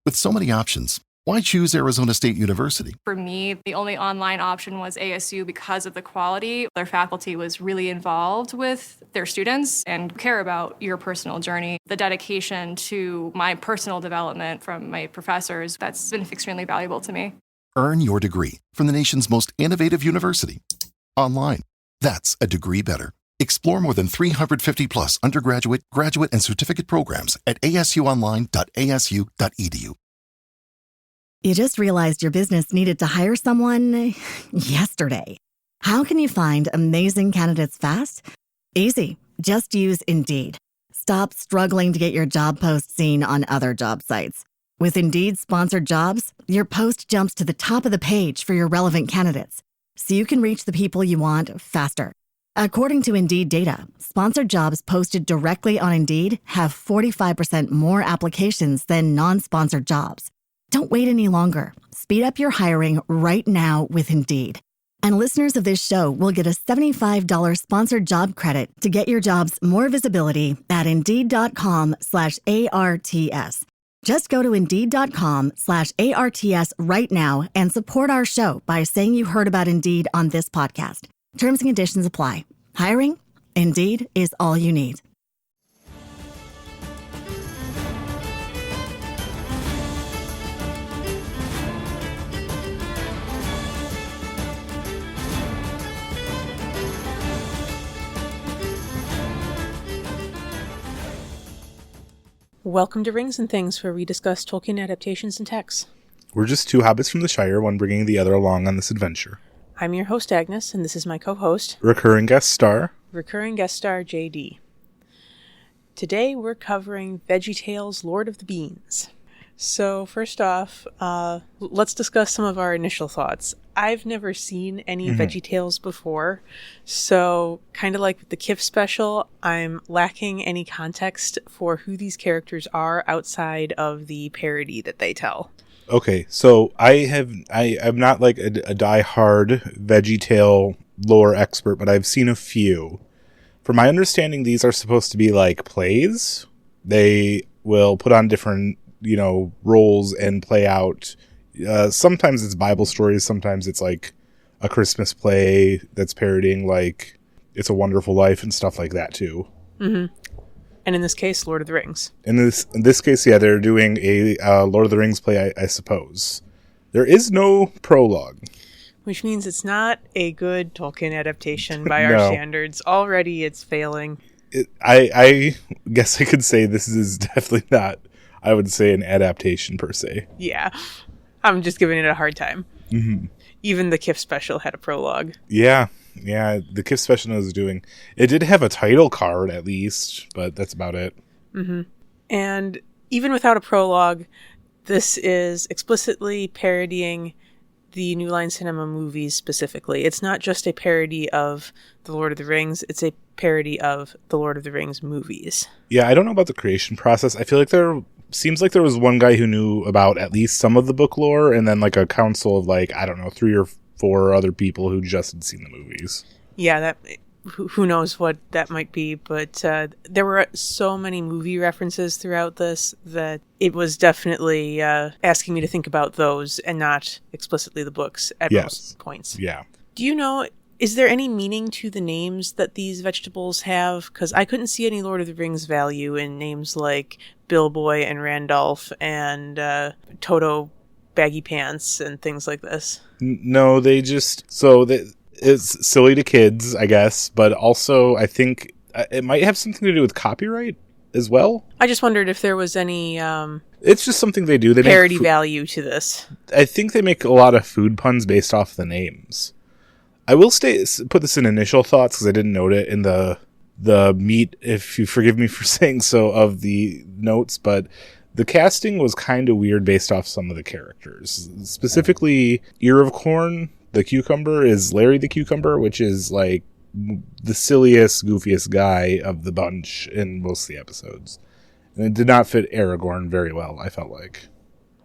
With so many options, why choose Arizona State University? For me, the only online option was ASU because of the quality. Their faculty was really involved with their students and care about your personal journey. The dedication to my personal development from my professors, that's been extremely valuable to me. Earn your degree from the nation's most innovative university. Online. That's a degree better. Explore more than 350 plus undergraduate, graduate, and certificate programs at asuonline.asu.edu. You just realized your business needed to hire someone yesterday. How can you find amazing candidates fast? Easy. Just use Indeed. Stop struggling to get your job post seen on other job sites. With Indeed sponsored jobs, your post jumps to the top of the page for your relevant candidates, so you can reach the people you want faster. According to Indeed data, sponsored jobs posted directly on Indeed have 45% more applications than non-sponsored jobs. Don't wait any longer. Speed up your hiring right now with Indeed. And listeners of this show will get a $75 sponsored job credit to get your jobs more visibility at Indeed.com/ARTS. Just go to Indeed.com/ARTS right now and support our show by saying you heard about Indeed on this podcast. Terms and conditions apply. Hiring? Indeed is all you need. Welcome to Rings and Things, where we discuss Tolkien adaptations and texts. We're just two hobbits from the Shire, one bringing the other along on this adventure. I'm your host, Agnes, and this is my co-host, Recurring guest star JD. Today we're covering Veggie Tales Lord of the Beans. So first off, let's discuss some of our initial thoughts. I've never seen any Veggie Tales before, so kind of like with the Kif special, I'm lacking any context for who these characters are outside of the parody that they tell. Okay, so I'm not like a die-hard VeggieTale lore expert, but I've seen a few. From my understanding, these are supposed to be like plays. They will put on different, roles and play out. Sometimes it's Bible stories. Sometimes it's like a Christmas play that's parodying like It's a Wonderful Life and stuff like that too. Mm-hmm. And in this case, Lord of the Rings. In this case, yeah, they're doing a Lord of the Rings play, I suppose. There is no prologue. Which means it's not a good Tolkien adaptation by our standards. Already it's failing. I guess I could say this is definitely not, I would say, an adaptation per se. Yeah. I'm just giving it a hard time. Mm-hmm. Even the Kif special had a prologue. Yeah, the Kif special was doing. It did have a title card at least, but that's about it. Mm-hmm. And even without a prologue, this is explicitly parodying the New Line Cinema movies specifically. It's not just a parody of The Lord of the Rings, it's a parody of the Lord of the Rings movies. Yeah, I don't know about the creation process. I feel like seems like there was one guy who knew about at least some of the book lore, and then like a council of 3 or 4 other people who just had seen the movies. Yeah, who knows what that might be, but there were so many movie references throughout this that it was definitely asking me to think about those and not explicitly the books at most points. Yeah. Do you know, is there any meaning to the names that these vegetables have? Because I couldn't see any Lord of the Rings value in names like Bilboy and Randolph and Toto Baggy Pants and things like this. No, they just... It's silly to kids, I guess, but also I think it might have something to do with copyright as well. I just wondered if there was any it's just something they do. They parody value to this. I think they make a lot of food puns based off the names. I will put this in initial thoughts because I didn't note it in the meat, if you forgive me for saying so, of the notes, but the casting was kind of weird based off some of the characters. Specifically, Ear of Corn, the cucumber, is Larry the Cucumber, which is like the silliest, goofiest guy of the bunch in most of the episodes. And it did not fit Aragorn very well, I felt like.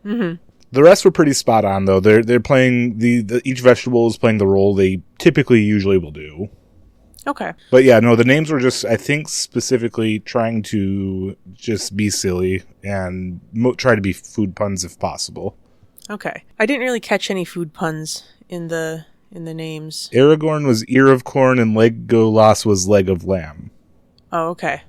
Mm-hmm. The rest were pretty spot on, though. They're playing each vegetable is playing the role they typically usually will do. Okay. But yeah, no, the names were just, I think, specifically trying to just be silly and try to be food puns if possible. Okay. I didn't really catch any food puns in the names. Aragorn was ear of corn and Legolas was leg of lamb. Oh, okay.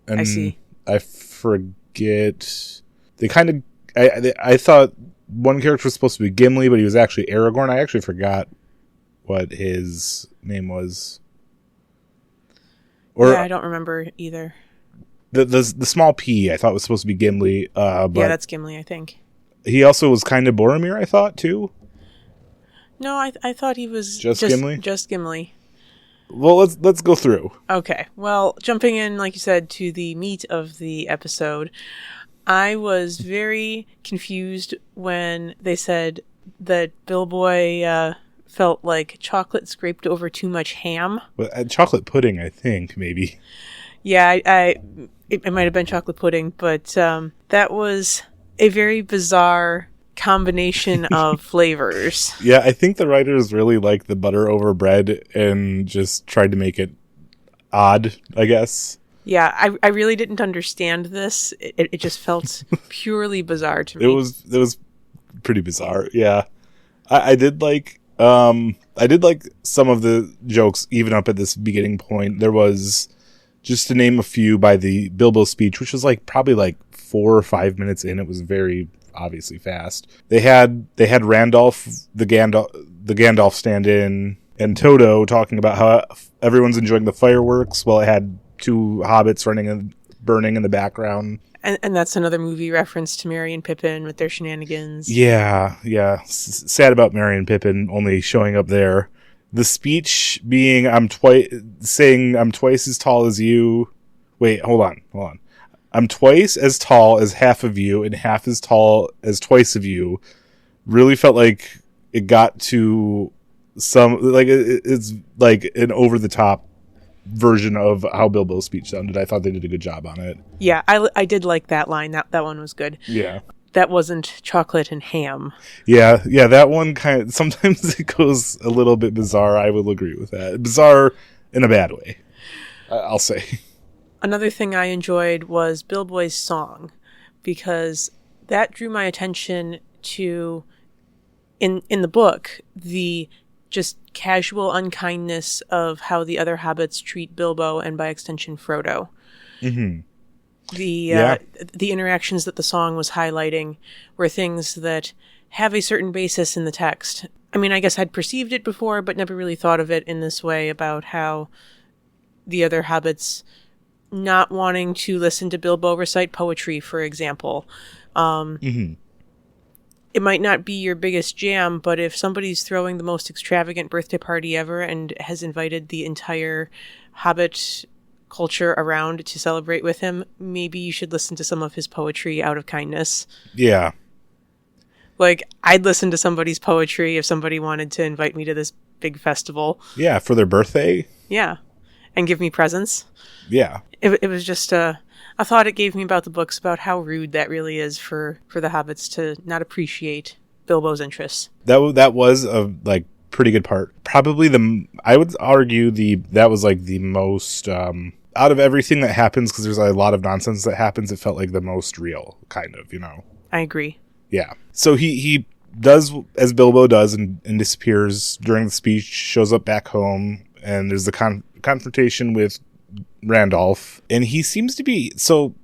And I see. I forget. They kind of. I thought one character was supposed to be Gimli, but he was actually Aragorn. I actually forgot what his name was. Or yeah, I don't remember either. The small P I thought was supposed to be Gimli. But yeah, that's Gimli, I think. He also was kind of Boromir, I thought, too. No, I thought he was just Gimli. Just Gimli. Well, let's go through. Okay. Well, jumping in, like you said, to the meat of the episode, I was very confused when they said that Bilboy felt like chocolate scraped over too much ham. Well, chocolate pudding, I think, maybe. Yeah, it might have been chocolate pudding, but that was a very bizarre combination of flavors. Yeah, I think the writers really liked the butter over bread and just tried to make it odd, I guess. Yeah, I really didn't understand this. It just felt purely bizarre to me. It was pretty bizarre. Yeah, I did like some of the jokes even up at this beginning point. There was, just to name a few, by the Bilbo speech, which was probably 4 or 5 minutes in. It was very obviously fast. They had Randolph, the Gandalf stand-in, and Toto talking about how everyone's enjoying the fireworks while it had 2 hobbits running and burning in the background. And that's another movie reference to Merry and Pippin with their shenanigans. Yeah. Sad about Merry and Pippin only showing up there. The speech being, saying I'm twice as tall as you. Wait, hold on. I'm twice as tall as half of you and half as tall as twice of you. Really felt like it got to some, it's like an over-the-top version of how Bilbo's speech sounded. I thought they did a good job on it. Yeah, I did like that line. That one was good. Yeah. That wasn't chocolate and ham. Yeah, that one kind of, sometimes it goes a little bit bizarre. I will agree with that. Bizarre in a bad way, I'll say. Another thing I enjoyed was Bilbo's song, because that drew my attention to, in the book, the just casual unkindness of how the other hobbits treat Bilbo and by extension Frodo. Mm-hmm. The interactions that the song was highlighting were things that have a certain basis in the text. I mean, I guess I'd perceived it before, but never really thought of it in this way, about how the other hobbits not wanting to listen to Bilbo recite poetry, for example. Mm-hmm. It might not be your biggest jam, but if somebody's throwing the most extravagant birthday party ever and has invited the entire Hobbit culture around to celebrate with him, maybe you should listen to some of his poetry out of kindness. Yeah. I'd listen to somebody's poetry if somebody wanted to invite me to this big festival. Yeah, for their birthday. Yeah. And give me presents. Yeah. It was just a thought it gave me about the books, about how rude that really is for the hobbits to not appreciate Bilbo's interests. That was a pretty good part. Probably I would argue that was the most out of everything that happens, because there's a lot of nonsense that happens. It felt like the most real, kind of, I agree. Yeah. So he does as Bilbo does and disappears during the speech, shows up back home, and there's the confrontation with Randolph, and he seems to be, so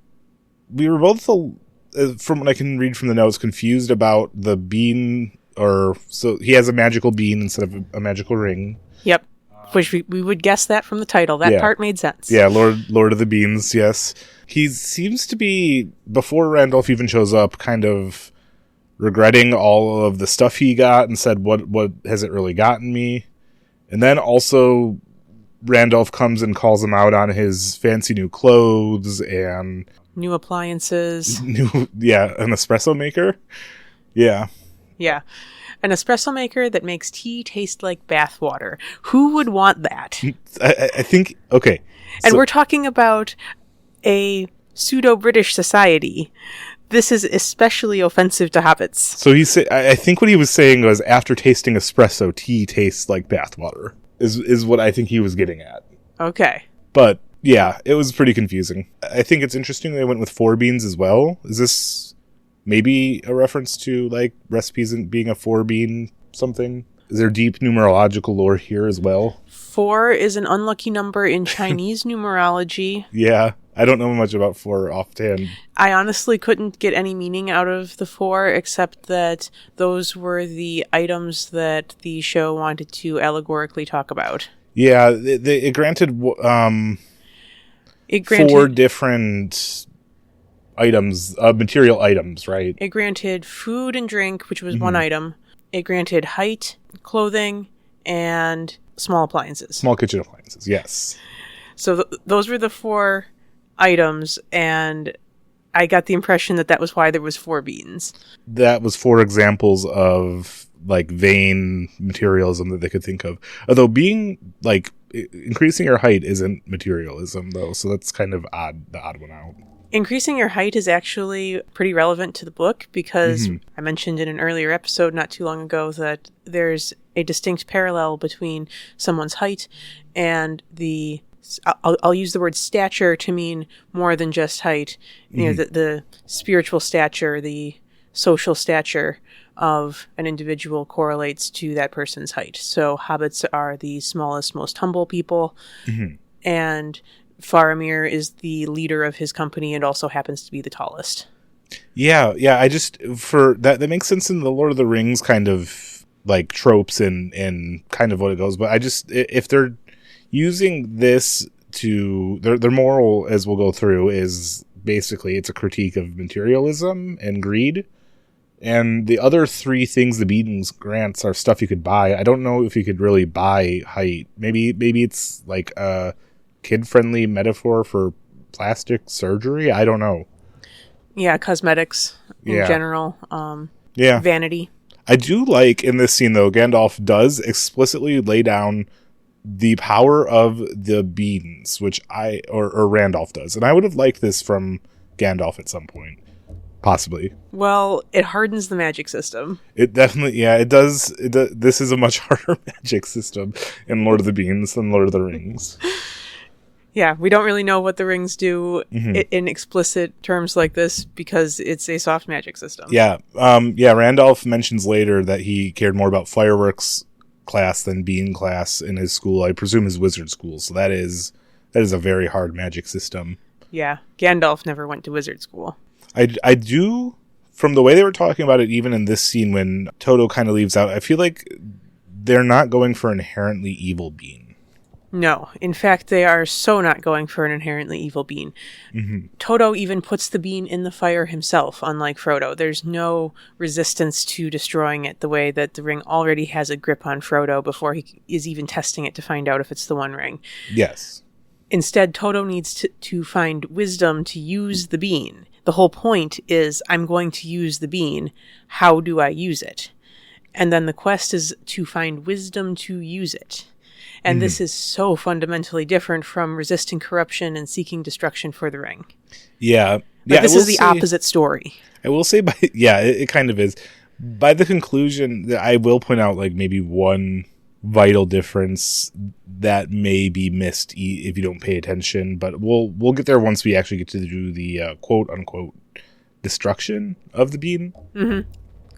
we were both, from what I can read from the notes, confused about the bean, so he has a magical bean instead of a magical ring. Yep. Which we would guess that from the title. That part made sense. Yeah, Lord of the Beans, yes. He seems to be, before Randolph even shows up, kind of regretting all of the stuff he got and said, what has it really gotten me? And then also Randolph comes and calls him out on his fancy new clothes and new appliances. An espresso maker. Yeah. Yeah. An espresso maker that makes tea taste like bathwater. Who would want that? I think, okay. And we're talking about a pseudo-British society. This is especially offensive to hobbits. So I think what he was saying was, after tasting espresso, tea tastes like bathwater. Is what I think he was getting at. Okay. But yeah, it was pretty confusing. I think it's interesting they went with 4 beans as well. Is this maybe a reference to like recipes and being a 4-bean something? Is there deep numerological lore here as well? 4 is an unlucky number in Chinese numerology. Yeah, I don't know much about 4 offhand. I honestly couldn't get any meaning out of the 4, except that those were the items that the show wanted to allegorically talk about. Yeah, it granted 4 different items, material items, right? It granted food and drink, which was one item. It granted height, clothing, and small appliances. Small kitchen appliances, yes. So those were the 4 items, and I got the impression that was why there was 4 beans. That was 4 examples of like vain materialism that they could think of. Although being like increasing your height isn't materialism though, so that's kind of odd. The odd one out. Increasing your height is actually pretty relevant to the book because I mentioned in an earlier episode not too long ago that there's a distinct parallel between someone's height and the I'll use the word stature to mean more than just height. You know, the spiritual stature, the social stature of an individual correlates to that person's height. So hobbits are the smallest, most humble people, and Faramir is the leader of his company and also happens to be the tallest. Yeah. I just for that makes sense in the Lord of the Rings kind of like tropes and kind of what it goes. But I just if they're using this to their moral, as we'll go through, is basically it's a critique of materialism and greed. And the other 3 things the beans grants are stuff you could buy. I don't know if you could really buy height. Maybe it's like a kid-friendly metaphor for plastic surgery. I don't know. Yeah, cosmetics in general. Vanity. I do like in this scene though, Gandalf does explicitly lay down the power of the beans, which or Randolph does, and I would have liked this from Gandalf at some point. Possibly. Well, it hardens the magic system. It definitely, it does. This is a much harder magic system in Lord of the Beans than Lord of the Rings. Yeah, we don't really know what the rings do in explicit terms like this because it's a soft magic system. Yeah. Randolph mentions later that he cared more about fireworks class than bean class in his school. I presume his wizard school. So that is a very hard magic system. Yeah, Gandalf never went to wizard school. I do, from the way they were talking about it, even in this scene when Toto kind of leaves out, I feel like they're not going for an inherently evil bean. No, in fact, they are so not going for an inherently evil bean. Toto even puts the bean in the fire himself, unlike Frodo. There's no resistance to destroying it the way that the ring already has a grip on Frodo before he is even testing it to find out if it's the One Ring. Yes. Instead, Toto needs to find wisdom to use the bean. The whole point is, I'm going to use the bean. How do I use it? And then the quest is to find wisdom to use it. And this is so fundamentally different from resisting corruption and seeking destruction for the ring. Yeah. This is the opposite story. I will say, it kind of is. By the conclusion, I will point out like maybe one vital difference that may be missed if you don't pay attention, but we'll get there once we actually get to do the quote unquote destruction of the bean.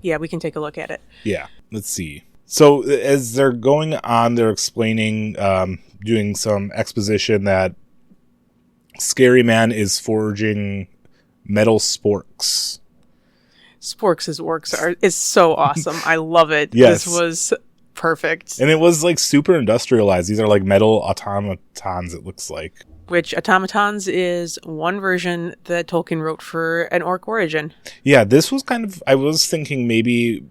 Yeah, we can take a look at it. Yeah, let's see. So as they're going on, they're explaining, doing some exposition that Scary Man is forging metal sporks. Sporks as orcs is so awesome. I love it. Yes. This was perfect. And it was like super industrialized. These are like metal automatons, it looks like. Which automatons is one version that Tolkien wrote for an orc origin. Yeah, this was kind of, I was thinking maybe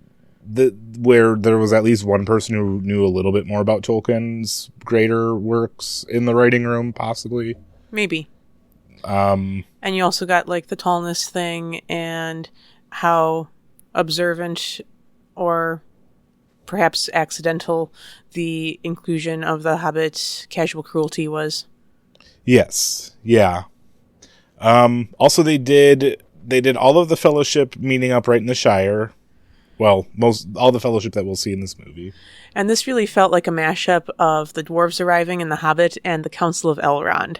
where there was at least one person who knew a little bit more about Tolkien's greater works in the writing room, possibly. Maybe. And you also got like the tallness thing and how observant or perhaps accidental the inclusion of the Hobbit casual cruelty was. Yes. Yeah. Also they did all of the Fellowship meeting up right in the Shire. Well, all the fellowship that we'll see in this movie. And this really felt like a mashup of the dwarves arriving in The Hobbit and the Council of Elrond,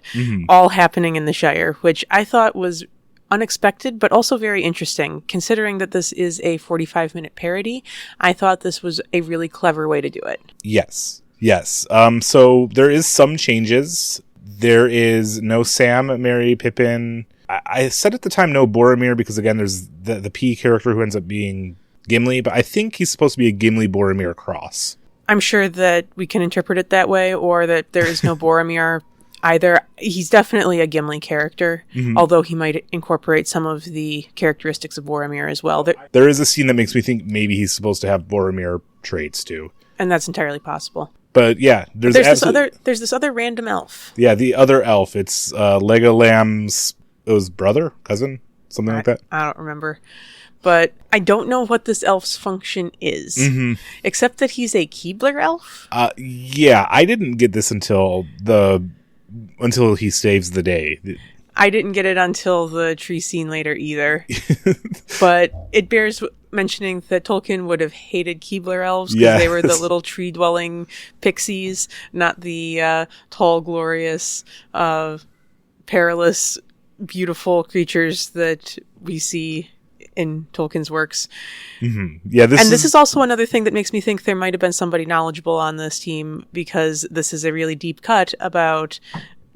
all happening in the Shire, which I thought was unexpected, but also very interesting. Considering that this is a 45-minute parody, I thought this was a really clever way to do it. Yes. So there is some changes. There is no Sam, Merry, Pippin. I said at the time no Boromir because, again, there's the P character who ends up being Gimli, but I think he's supposed to be a Gimli-Boromir cross. I'm sure that we can interpret it that way, or that there is no Boromir either. He's definitely a Gimli character, although he might incorporate some of the characteristics of Boromir as well. There is a scene that makes me think maybe he's supposed to have Boromir traits too. And that's entirely possible. But yeah, there's this other random elf. Yeah, the other elf. It's Legolam's brother, cousin, something like that. I don't remember. But I don't know what this elf's function is, except that he's a Keebler elf. Yeah, I didn't get this until he saves the day. I didn't get it until the tree scene later either. But it bears mentioning that Tolkien would have hated Keebler elves because they were the little tree-dwelling pixies, not the tall, glorious, perilous, beautiful creatures that we see in Tolkien's works. Yeah, this is also another thing that makes me think there might have been somebody knowledgeable on this team, because this is a really deep cut about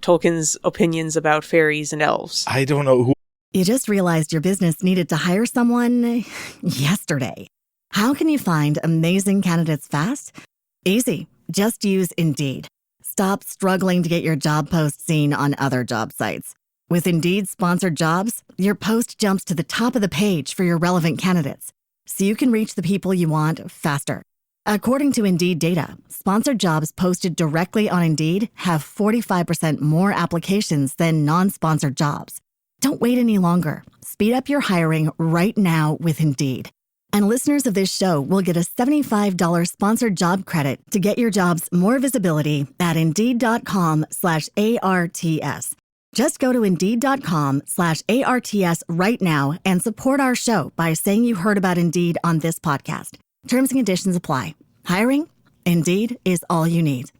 Tolkien's opinions about fairies and elves. I don't know who. You just realized your business needed to hire someone yesterday. How can you find amazing candidates fast? Easy. Just use Indeed. Stop struggling to get your job post seen on other job sites. With Indeed sponsored jobs, your post jumps to the top of the page for your relevant candidates, so you can reach the people you want faster. According to Indeed data, sponsored jobs posted directly on Indeed have 45% more applications than non-sponsored jobs. Don't wait any longer. Speed up your hiring right now with Indeed. And listeners of this show will get a $75 sponsored job credit to get your jobs more visibility at Indeed.com/ARTS. Just go to Indeed.com/ARTS right now and support our show by saying you heard about Indeed on this podcast. Terms and conditions apply. Hiring? Indeed is all you need.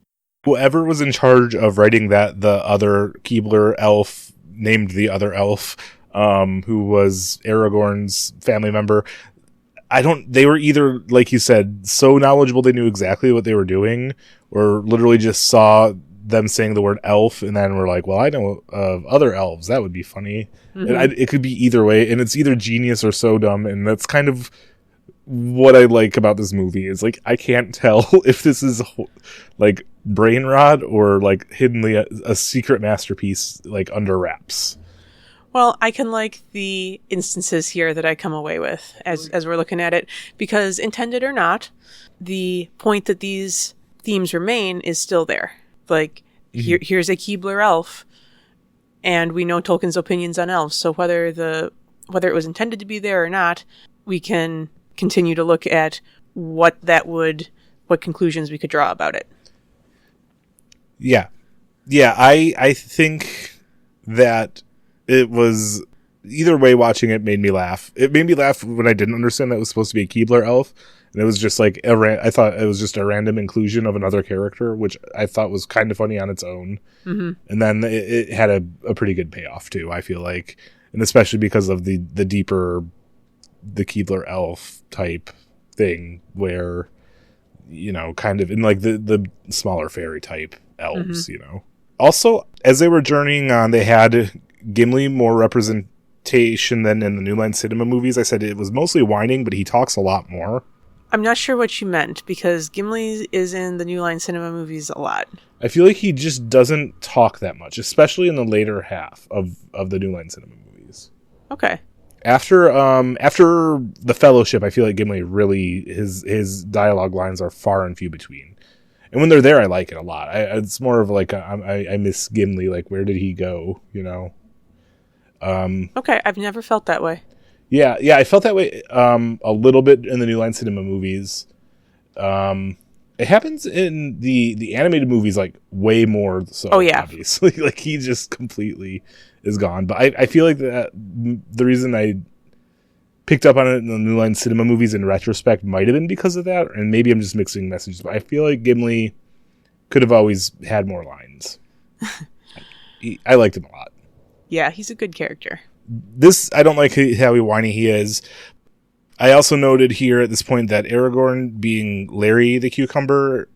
Whoever was in charge of writing that, the other Keebler elf, named the other elf, who was Aragorn's family member, they were either, like you said, so knowledgeable they knew exactly what they were doing, or literally just saw them saying the word elf and then we're like, well, I know of other elves, that would be funny. And it could be either way, and it's either genius or so dumb, and that's kind of what I like about this movie. Is like, I can't tell if this is like brain rot or like hiddenly a secret masterpiece, like under wraps. Well, I can like the instances here that I come away with as we're looking at it, because intended or not, the point that these themes remain is still there. Like, here's a Keebler elf, and we know Tolkien's opinions on elves, so whether it was intended to be there or not, we can continue to look at what conclusions we could draw about it. Yeah, I think that it was, either way, watching it made me laugh. It made me laugh when I didn't understand that it was supposed to be a Keebler elf. And it was just like, I thought it was just a random inclusion of another character, which I thought was kind of funny on its own. And then it had a pretty good payoff too, I feel like. And especially because of the deeper, the Keebler elf type thing where, you know, kind of in like the smaller fairy type elves, you know. Also, as they were journeying on, they had Gimli more representation than in the New Line Cinema movies. I said it was mostly whining, but he talks a lot more. I'm not sure what you meant, because Gimli is in the New Line Cinema movies a lot. I feel like he just doesn't talk that much, especially in the later half of the New Line Cinema movies. Okay. After the Fellowship, I feel like Gimli really, his dialogue lines are far and few between. And when they're there, I like it a lot. It's more of like, I miss Gimli, like, where did he go, you know? Okay, I've never felt that way. Yeah, I felt that way a little bit in the New Line Cinema movies. It happens in the animated movies, like, way more so, obviously. Like, he just completely is gone. But I feel like that the reason I picked up on it in the New Line Cinema movies in retrospect might have been because of that, and maybe I'm just mixing messages, but I feel like Gimli could have always had more lines. I liked him a lot. Yeah, he's a good character. This, I don't like how whiny he is. I also noted here at this point that Aragorn being Larry the Cucumber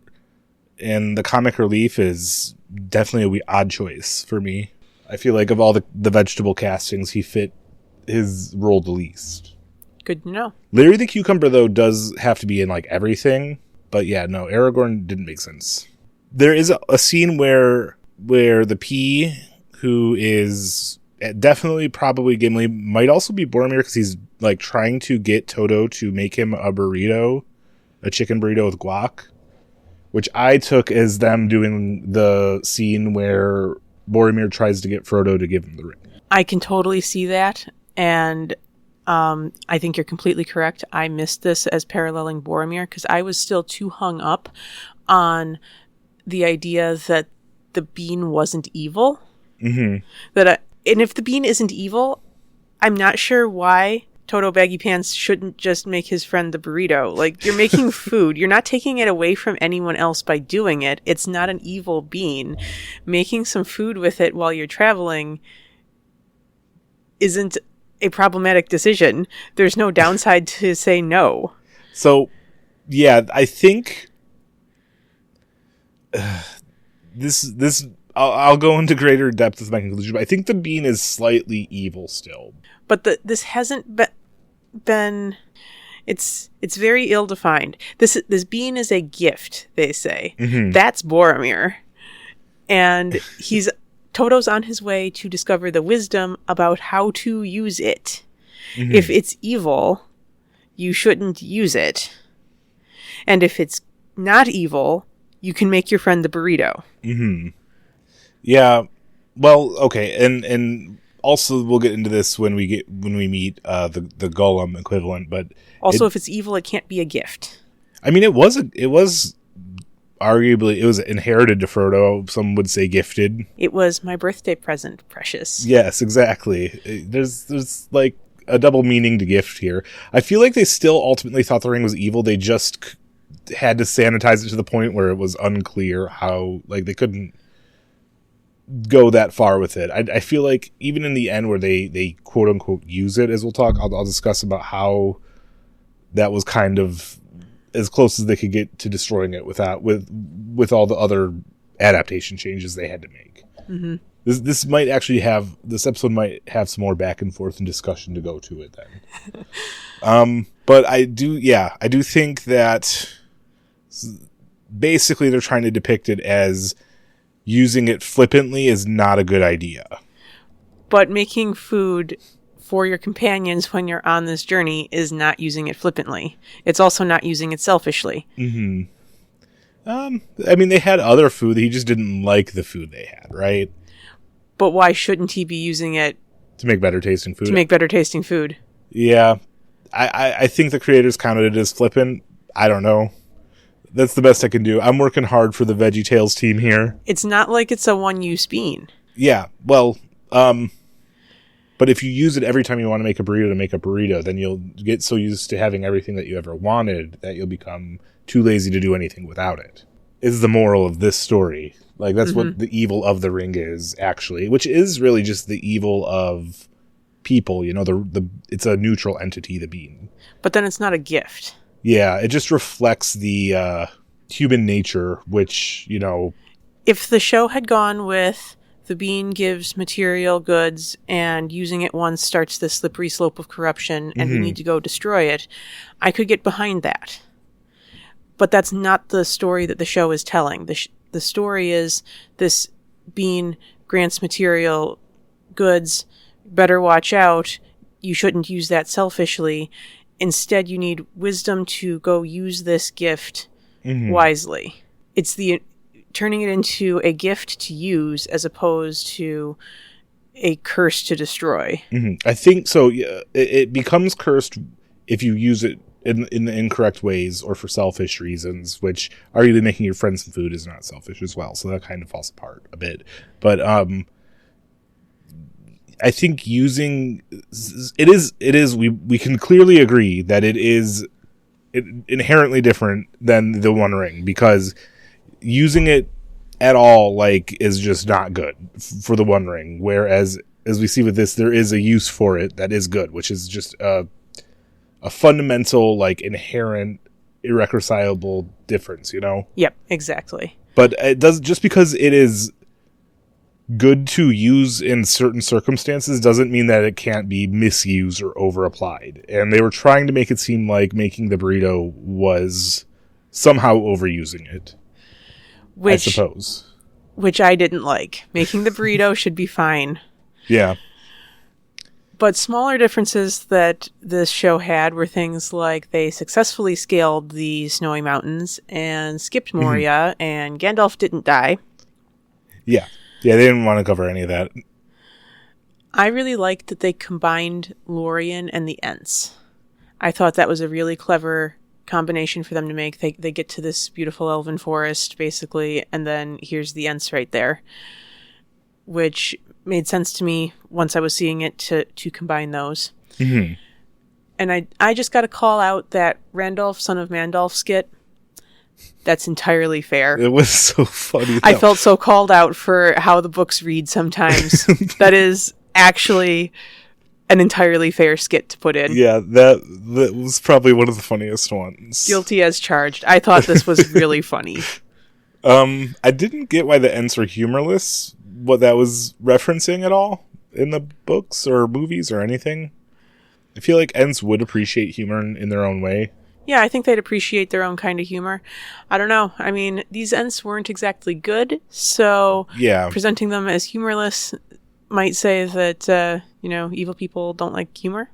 in the comic relief is definitely an odd choice for me. I feel like of all the vegetable castings, he fit his role the least. Good to know. Larry the Cucumber, though, does have to be in, like, everything. But yeah, no, Aragorn didn't make sense. There is a scene where the pea, who is definitely probably Gimli, might also be Boromir, because he's, like, trying to get Toto to make him a burrito, a chicken burrito with guac, which I took as them doing the scene where Boromir tries to get Frodo to give him the ring. I can totally see that, and I think you're completely correct. I missed this as paralleling Boromir because I was still too hung up on the idea that the bean wasn't evil. Mm-hmm. And if the bean isn't evil, I'm not sure why Toto Baggy Pants shouldn't just make his friend the burrito. Like, you're making food. You're not taking it away from anyone else by doing it. It's not an evil bean. Making some food with it while you're traveling isn't a problematic decision. There's no downside to say no. So, yeah, I think this I'll go into greater depth with my conclusion, but I think the bean is slightly evil still. But this hasn't been it's very ill-defined. This bean is a gift, they say. Mm-hmm. That's Boromir. And Toto's on his way to discover the wisdom about how to use it. Mm-hmm. If it's evil, you shouldn't use it. And if it's not evil, you can make your friend the burrito. Mm-hmm. Yeah. Well, okay. And also we'll get into this when we meet the Gollum equivalent, but also if it's evil, it can't be a gift. I mean, it was arguably, it was inherited to Frodo. Some would say gifted. It was my birthday present, precious. Yes, exactly. There's like a double meaning to gift here. I feel like they still ultimately thought the ring was evil. They just had to sanitize it to the point where it was unclear how, like, they couldn't go that far with it. I feel like even in the end where they quote unquote use it, as we'll talk, I'll discuss about how that was kind of as close as they could get to destroying it with all the other adaptation changes they had to make. Mm-hmm. This episode might have some more back and forth and discussion to go to it then. But I do think that basically they're trying to depict it as using it flippantly is not a good idea. But making food for your companions when you're on this journey is not using it flippantly. It's also not using it selfishly. Mm-hmm. I mean, they had other food. He just didn't like the food they had, right? But why shouldn't he be using it to make better tasting food? To make better tasting food. Yeah. I think the creators counted it as flippant. I don't know. That's the best I can do. I'm working hard for the Veggie Tales team here. It's not like it's a one-use bean. Yeah, well, but if you use it every time you want to make a burrito, then you'll get so used to having everything that you ever wanted that you'll become too lazy to do anything without it. Is the moral of this story. Like, that's what the evil of the ring is, actually, which is really just the evil of people, you know, it's a neutral entity, the bean. But then it's not a gift. Yeah, it just reflects the human nature, which, you know... If the show had gone with the bean gives material goods and using it once starts the slippery slope of corruption and we need to go destroy it, I could get behind that. But that's not the story that the show is telling. The story is this bean grants material goods, better watch out, you shouldn't use that selfishly. Instead, you need wisdom to go use this gift wisely. It's turning it into a gift to use as opposed to a curse to destroy. Mm-hmm. I think so. Yeah, it becomes cursed if you use it in the incorrect ways or for selfish reasons, which arguably making your friends some food is not selfish as well. So that kind of falls apart a bit. But I think using it is we can clearly agree that it is inherently different than the One Ring, because using it at all like is just not good for the One Ring, whereas as we see with this, there is a use for it that is good, which is just a fundamental, like, inherent, irreconcilable difference, you know? Yep, exactly. But it does, just because it is good to use in certain circumstances doesn't mean that it can't be misused or over applied. And they were trying to make it seem like making the burrito was somehow overusing it. I suppose. Which I didn't like. Making the burrito should be fine. Yeah. But smaller differences that this show had were things like they successfully scaled the snowy mountains and skipped Moria, and Gandalf didn't die. Yeah. Yeah, they didn't want to cover any of that. I really liked that they combined Lorien and the Ents. I thought that was a really clever combination for them to make. They get to this beautiful elven forest, basically, and then here's the Ents right there, which made sense to me once I was seeing it to combine those. Mm-hmm. And I just got to call out that Randolph, son of Mandolph skit. That's entirely fair. It was so funny, though. I felt so called out for how the books read sometimes. That is actually an entirely fair skit to put in. Yeah, that was probably one of the funniest ones. Guilty as charged. I thought this was really funny. I didn't get why the Ents were humorless, what that was referencing at all in the books or movies or anything. I feel like Ents would appreciate humor in their own way. Yeah, I think they'd appreciate their own kind of humor. I don't know. I mean, these Ents weren't exactly good, so presenting them as humorless might say that, evil people don't like humor.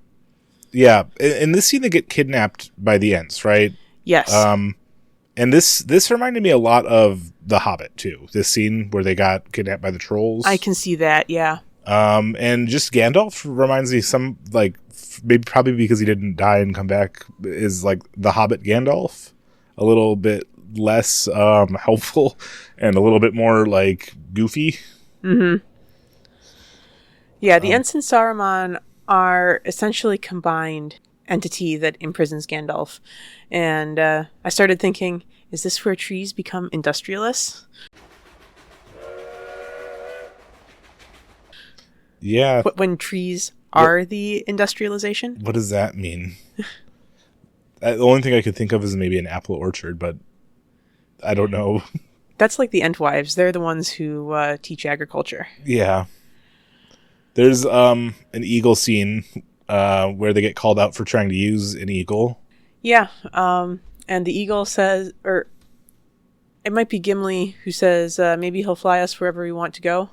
Yeah, in this scene they get kidnapped by the Ents, right? Yes. And this reminded me a lot of The Hobbit, too. This scene where they got kidnapped by the trolls. I can see that, yeah. And just Gandalf reminds me some, like, maybe probably because he didn't die and come back, is like the Hobbit Gandalf. A little bit less helpful and a little bit more, like, goofy. Mm-hmm. Yeah, the Ents and Saruman are essentially combined entity that imprisons Gandalf. And I started thinking, is this where trees become industrialists? Yeah. When trees are the industrialization? What does that mean? The only thing I could think of is maybe an apple orchard, but I don't know. That's like the Entwives. They're the ones who teach agriculture. Yeah. There's an eagle scene where they get called out for trying to use an eagle. Yeah, and the eagle says, or it might be Gimli who says, maybe he'll fly us wherever we want to go.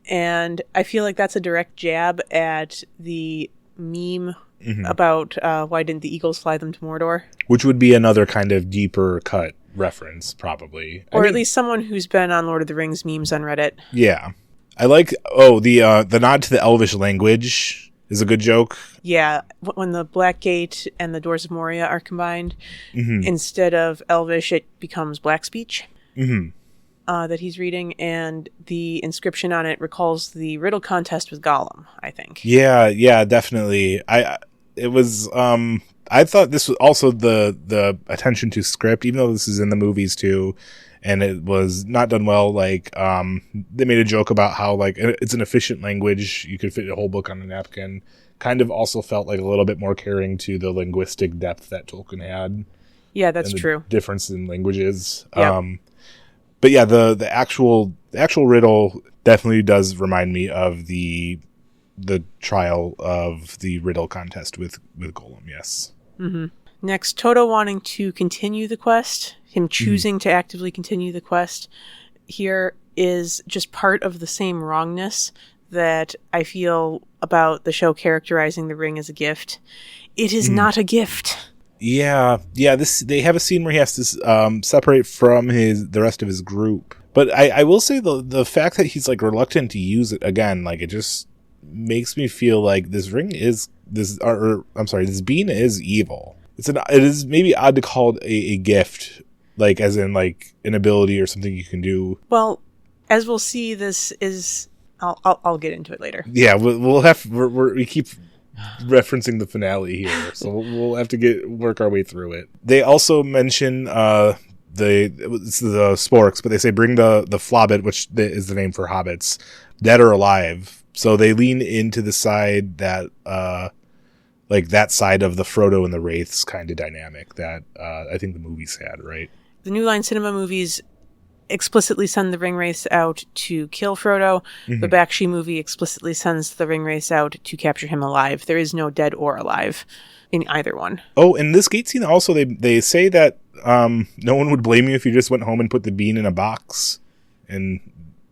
And I feel like that's a direct jab at the meme about why didn't the eagles fly them to Mordor? Which would be another kind of deeper cut reference, probably. Or at least someone who's been on Lord of the Rings memes on Reddit. Yeah. I like, the nod to the Elvish language is a good joke. Yeah, when the Blackgate and the Doors of Moria are combined, instead of Elvish, it becomes Black Speech that he's reading, and the inscription on it recalls the riddle contest with Gollum, I think. Yeah, definitely. I thought this was also the attention to script, even though this is in the movies too, and it was not done well. Like, they made a joke about how, like, it's an efficient language. You could fit a whole book on a napkin. Kind of also felt like a little bit more caring to the linguistic depth that Tolkien had. Yeah, that's true. Difference in languages. Yep. But yeah, the actual riddle definitely does remind me of the trial of the riddle contest with Gollum. Yes. Mm-hmm. Next, Toto wanting to continue the quest, him choosing to actively continue the quest, here is just part of the same wrongness that I feel about the show characterizing the ring as a gift. It is not a gift. Yeah. They have a scene where he has to separate from the rest of his group. But I will say the fact that he's, like, reluctant to use it again, like, it just makes me feel like this bean is evil. It is maybe odd to call it a gift, like, as in, like, an ability or something you can do. Well, as we'll see, this is I'll get into it later. Yeah, we'll have we keep referencing the finale here, so we'll have to work our way through it. They also mention it's the sporks, but they say bring the flobbit, which is the name for hobbits, dead or alive. So they lean into the side that like that side of the Frodo and the Wraiths kind of dynamic that I think the movies had, right? The New Line Cinema movies explicitly send the Ringwraiths out to kill Frodo. Mm-hmm. The Bakshi movie explicitly sends the Ringwraiths out to capture him alive. There is no dead or alive in either one. Oh, in this gate scene also, they say that no one would blame you if you just went home and put the bean in a box. And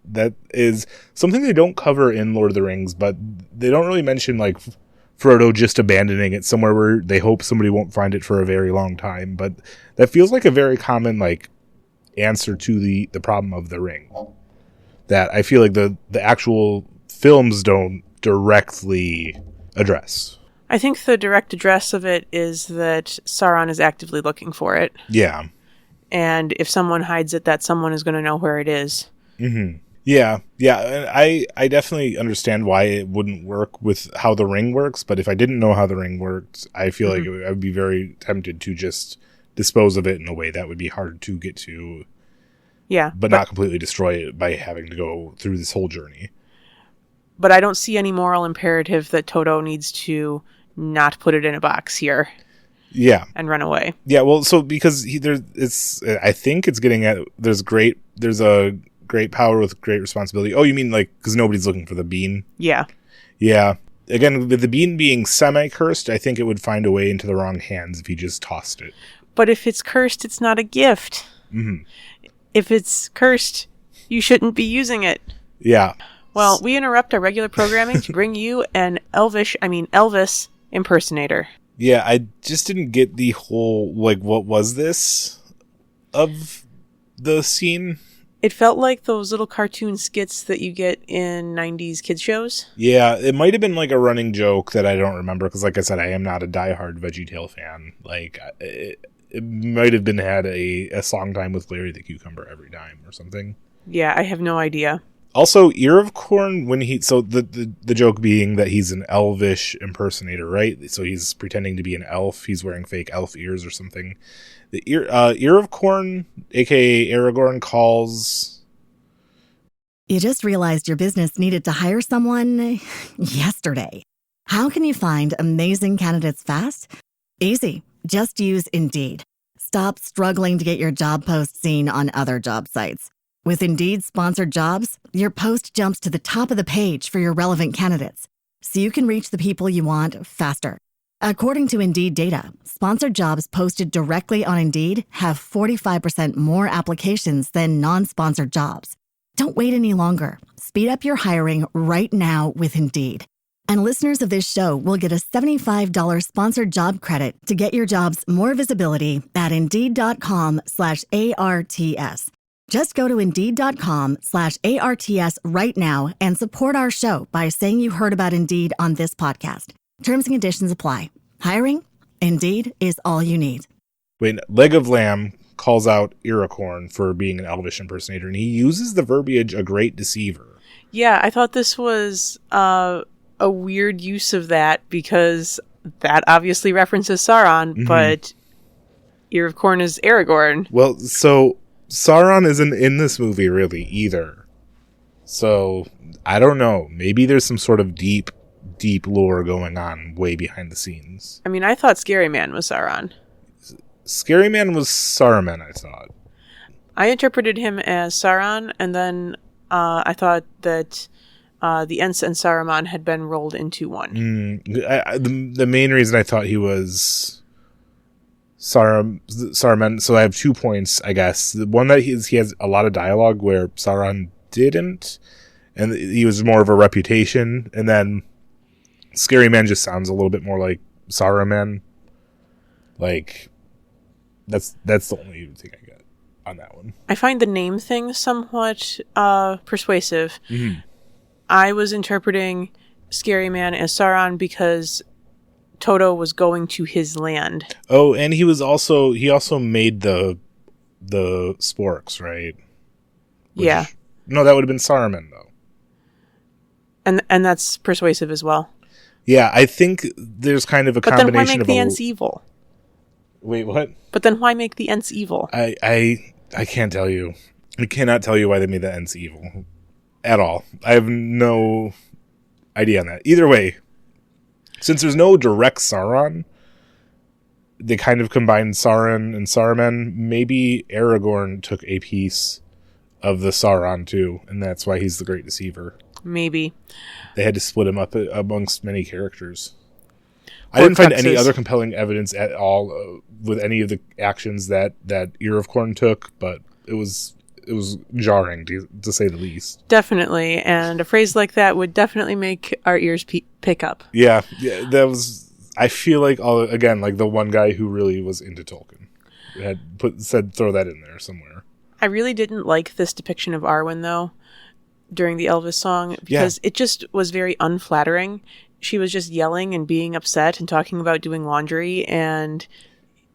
that is something they don't cover in Lord of the Rings, but they don't really mention like Frodo just abandoning it somewhere where they hope somebody won't find it for a very long time. But that feels like a very common like answer to the problem of the ring that I feel like the actual films don't directly address. I think the direct address of it is that Sauron is actively looking for it. Yeah. And if someone hides it, that someone is going to know where it is. Mm-hmm. Yeah. Yeah. And I definitely understand why it wouldn't work with how the ring works. But if I didn't know how the ring worked, I feel like I would be very tempted to just dispose of it in a way that would be hard to get to. Yeah. But not completely destroy it by having to go through this whole journey. But I don't see any moral imperative that Toto needs to not put it in a box here. Yeah. And run away. Yeah, well, so because I think it's getting at there's a great power with great responsibility. Oh, you mean like because nobody's looking for the bean? Yeah. Yeah. Again, with the bean being semi-cursed, I think it would find a way into the wrong hands if he just tossed it. But if it's cursed, it's not a gift. Mm-hmm. If it's cursed, you shouldn't be using it. Yeah. Well, we interrupt our regular programming to bring you an Elvis impersonator. Yeah, I just didn't get the whole, like, what was this of the scene? It felt like those little cartoon skits that you get in 90s kids shows. Yeah, it might have been like a running joke that I don't remember, because like I said, I am not a diehard VeggieTale fan. Like, it might have been had a song time with Larry the Cucumber every time or something. Yeah, I have no idea. Also, Ear of Corn, the joke being that he's an elvish impersonator, right? So he's pretending to be an elf. He's wearing fake elf ears or something. The Ear of Corn, aka Aragorn, calls... You just realized your business needed to hire someone yesterday. How can you find amazing candidates fast? Easy. Just use Indeed. Stop struggling to get your job post seen on other job sites. With Indeed sponsored jobs, your post jumps to the top of the page for your relevant candidates, so you can reach the people you want faster. According to Indeed data, sponsored jobs posted directly on Indeed have 45% more applications than non-sponsored jobs. Don't wait any longer. Speed up your hiring right now with Indeed. And listeners of this show will get a $75 sponsored job credit to get your jobs more visibility at Indeed.com/ARTS. Just go to Indeed.com/ARTS right now and support our show by saying you heard about Indeed on this podcast. Terms and conditions apply. Hiring? Indeed is all you need. When Leg of Lamb calls out Iracorn for being an elvish impersonator, and he uses the verbiage "a great deceiver." Yeah, I thought this was a weird use of that because that obviously references Sauron, but Ear of Corn is Aragorn. Well, so Sauron isn't in this movie really either. So I don't know. Maybe there's some sort of deep lore going on way behind the scenes. I mean, I thought Scary Man was Sauron. Scary Man was Saruman, I thought. I interpreted him as Sauron, and then I thought that the Ents and Saruman had been rolled into one. The main reason I thought he was Saruman, so I have 2 points, I guess. The one that he has a lot of dialogue where Sauron didn't, and he was more of a reputation, and then Scary Man just sounds a little bit more like Saruman. Like, that's the only thing I got on that one. I find the name thing somewhat persuasive. Mm-hmm. I was interpreting Scary Man as Sauron because Toto was going to his land. Oh, and he also made the sporks, right? Yeah. No, that would have been Saruman, though. And that's persuasive as well. Yeah, I think there's kind of a But combination then why make of the Ents evil? Wait, what? But then why make the Ents evil? I can't tell you. I cannot tell you why they made the Ents evil. At all. I have no idea on that. Either way, since there's no direct Sauron, they kind of combined Sauron and Saruman. Maybe Aragorn took a piece of the Sauron too, and that's why he's the Great Deceiver. Maybe. They had to split him up amongst many characters. I didn't find any other compelling evidence at all with any of the actions that Ear of Corn took, but it was jarring to say the least. Definitely, and a phrase like that would definitely make our ears pick up. Yeah, that was. I feel like like the one guy who really was into Tolkien said throw that in there somewhere. I really didn't like this depiction of Arwen though during the Elvis song because it just was very unflattering. She was just yelling and being upset and talking about doing laundry, and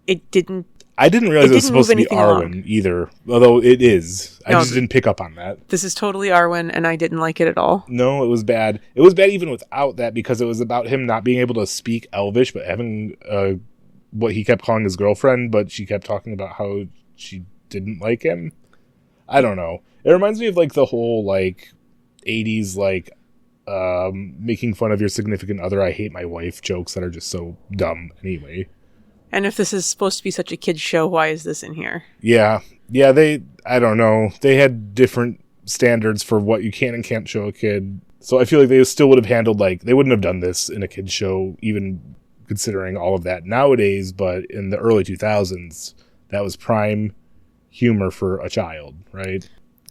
it didn't. I didn't realize it was supposed to be Arwen either, although it is. I just didn't pick up on that. This is totally Arwen, and I didn't like it at all. No, it was bad. It was bad even without that because it was about him not being able to speak Elvish, but having what he kept calling his girlfriend, but she kept talking about how she didn't like him. I don't know. It reminds me of like the whole like 80s like making fun of your significant other, I hate my wife jokes that are just so dumb anyway. And if this is supposed to be such a kid's show, why is this in here? Yeah, I don't know. They had different standards for what you can and can't show a kid. So I feel like they still would have handled, like, they wouldn't have done this in a kid's show, even considering all of that nowadays. But in the early 2000s, that was prime humor for a child, right?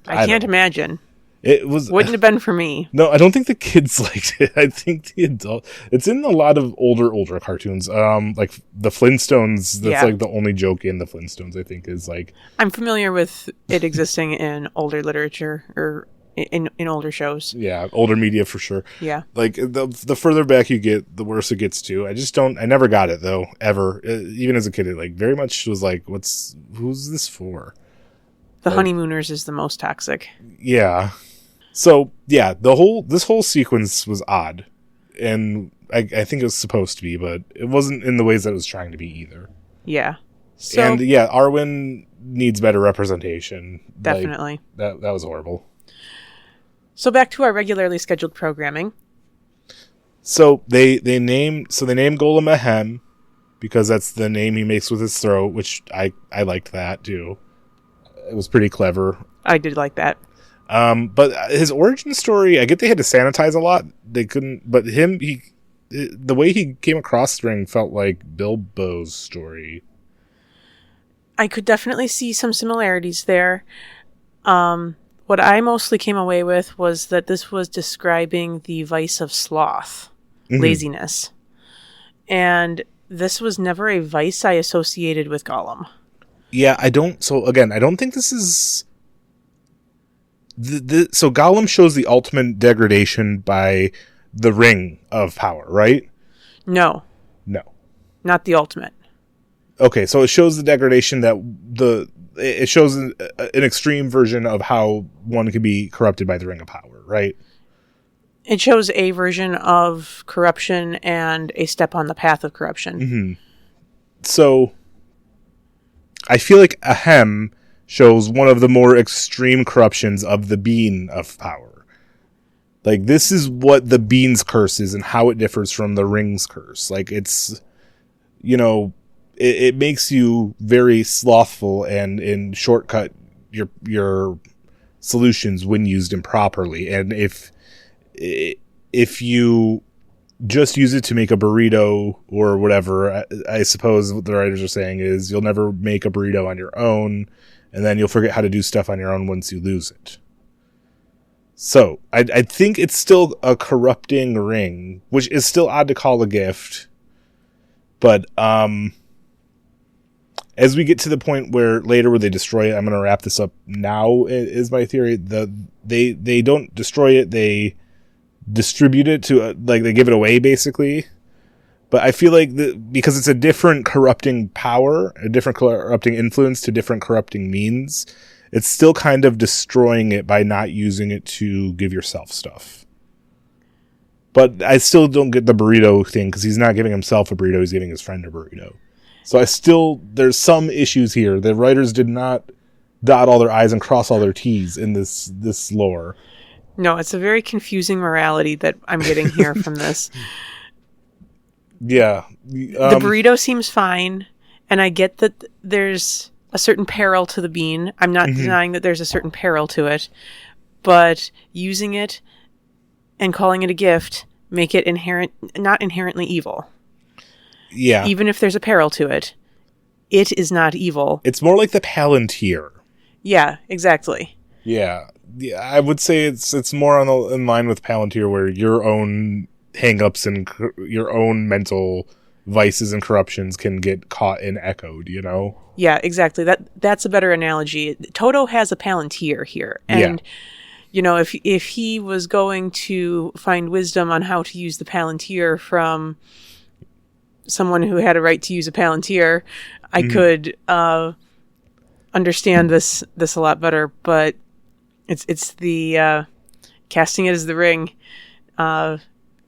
I can't imagine. It wouldn't have been for me. No, I don't think the kids liked it. I think the adult. It's in a lot of older cartoons. Like the Flintstones. That's like the only joke in the Flintstones. I think is like. I'm familiar with it existing in older literature or in older shows. Yeah, older media for sure. Yeah. Like the further back you get, the worse it gets too. I just don't. I never got it though. Ever. Even as a kid, it like very much was like, who's this for? The honeymooners is the most toxic. Yeah. So yeah, this whole sequence was odd, and I think it was supposed to be, but it wasn't in the ways that it was trying to be either. Yeah. So, and yeah, Arwen needs better representation. Definitely. Like, that was horrible. So back to our regularly scheduled programming. So they name Golem Ahem because that's the name he makes with his throat, which I liked that too. It was pretty clever. I did like that. But his origin story, I get they had to sanitize a lot. They couldn't, but the way he came across the ring felt like Bilbo's story. I could definitely see some similarities there. What I mostly came away with was that this was describing the vice of sloth, laziness. And this was never a vice I associated with Gollum. Yeah, I don't think this is... So Gollum shows the ultimate degradation by the Ring of Power, right? No. Not the ultimate. Okay, so it shows the degradation that it shows an extreme version of how one can be corrupted by the Ring of Power, right? It shows a version of corruption and a step on the path of corruption. Mm-hmm. So I feel like Ahem shows one of the more extreme corruptions of the Bean of Power. Like, this is what the Bean's curse is and how it differs from the Ring's curse. Like, it's, it makes you very slothful and shortcut your solutions when used improperly. And if you just use it to make a burrito or whatever, I suppose what the writers are saying is you'll never make a burrito on your own, and then you'll forget how to do stuff on your own once you lose it. So, I think it's still a corrupting ring, which is still odd to call a gift. But, as we get to the point where they destroy it, I'm going to wrap this up now, is my theory. They don't destroy it, they distribute it to, they give it away, basically. But I feel like because it's a different corrupting power, a different corrupting influence to different corrupting means, it's still kind of destroying it by not using it to give yourself stuff. But I still don't get the burrito thing, because he's not giving himself a burrito, he's giving his friend a burrito. So there's some issues here. The writers did not dot all their I's and cross all their T's in this lore. No, it's a very confusing morality that I'm getting here from this. Yeah. The burrito seems fine, and I get that there's a certain peril to the bean. I'm not denying that there's a certain peril to it, but using it and calling it a gift make it not inherently evil. Yeah. Even if there's a peril to it, it is not evil. It's more like the Palantir. Yeah, exactly. Yeah. I would say it's more in line with Palantir, where your own hang-ups and your own mental vices and corruptions can get caught and echoed, you know? Yeah, exactly. That's a better analogy. Toto has a Palantir here. And, you know, if he was going to find wisdom on how to use the Palantir from someone who had a right to use a Palantir, I could understand this a lot better. But it's the casting it as the ring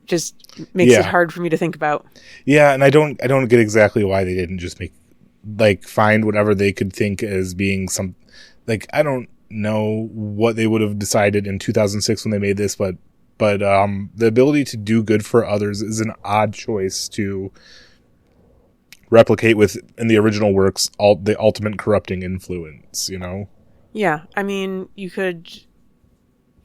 just makes it hard for me to think about. Yeah, and I don't get exactly why they didn't just find whatever they could think as being some, I don't know what they would have decided in 2006 when they made this, but the ability to do good for others is an odd choice to replicate with in the original works the ultimate corrupting influence, you know? Yeah, I mean, you could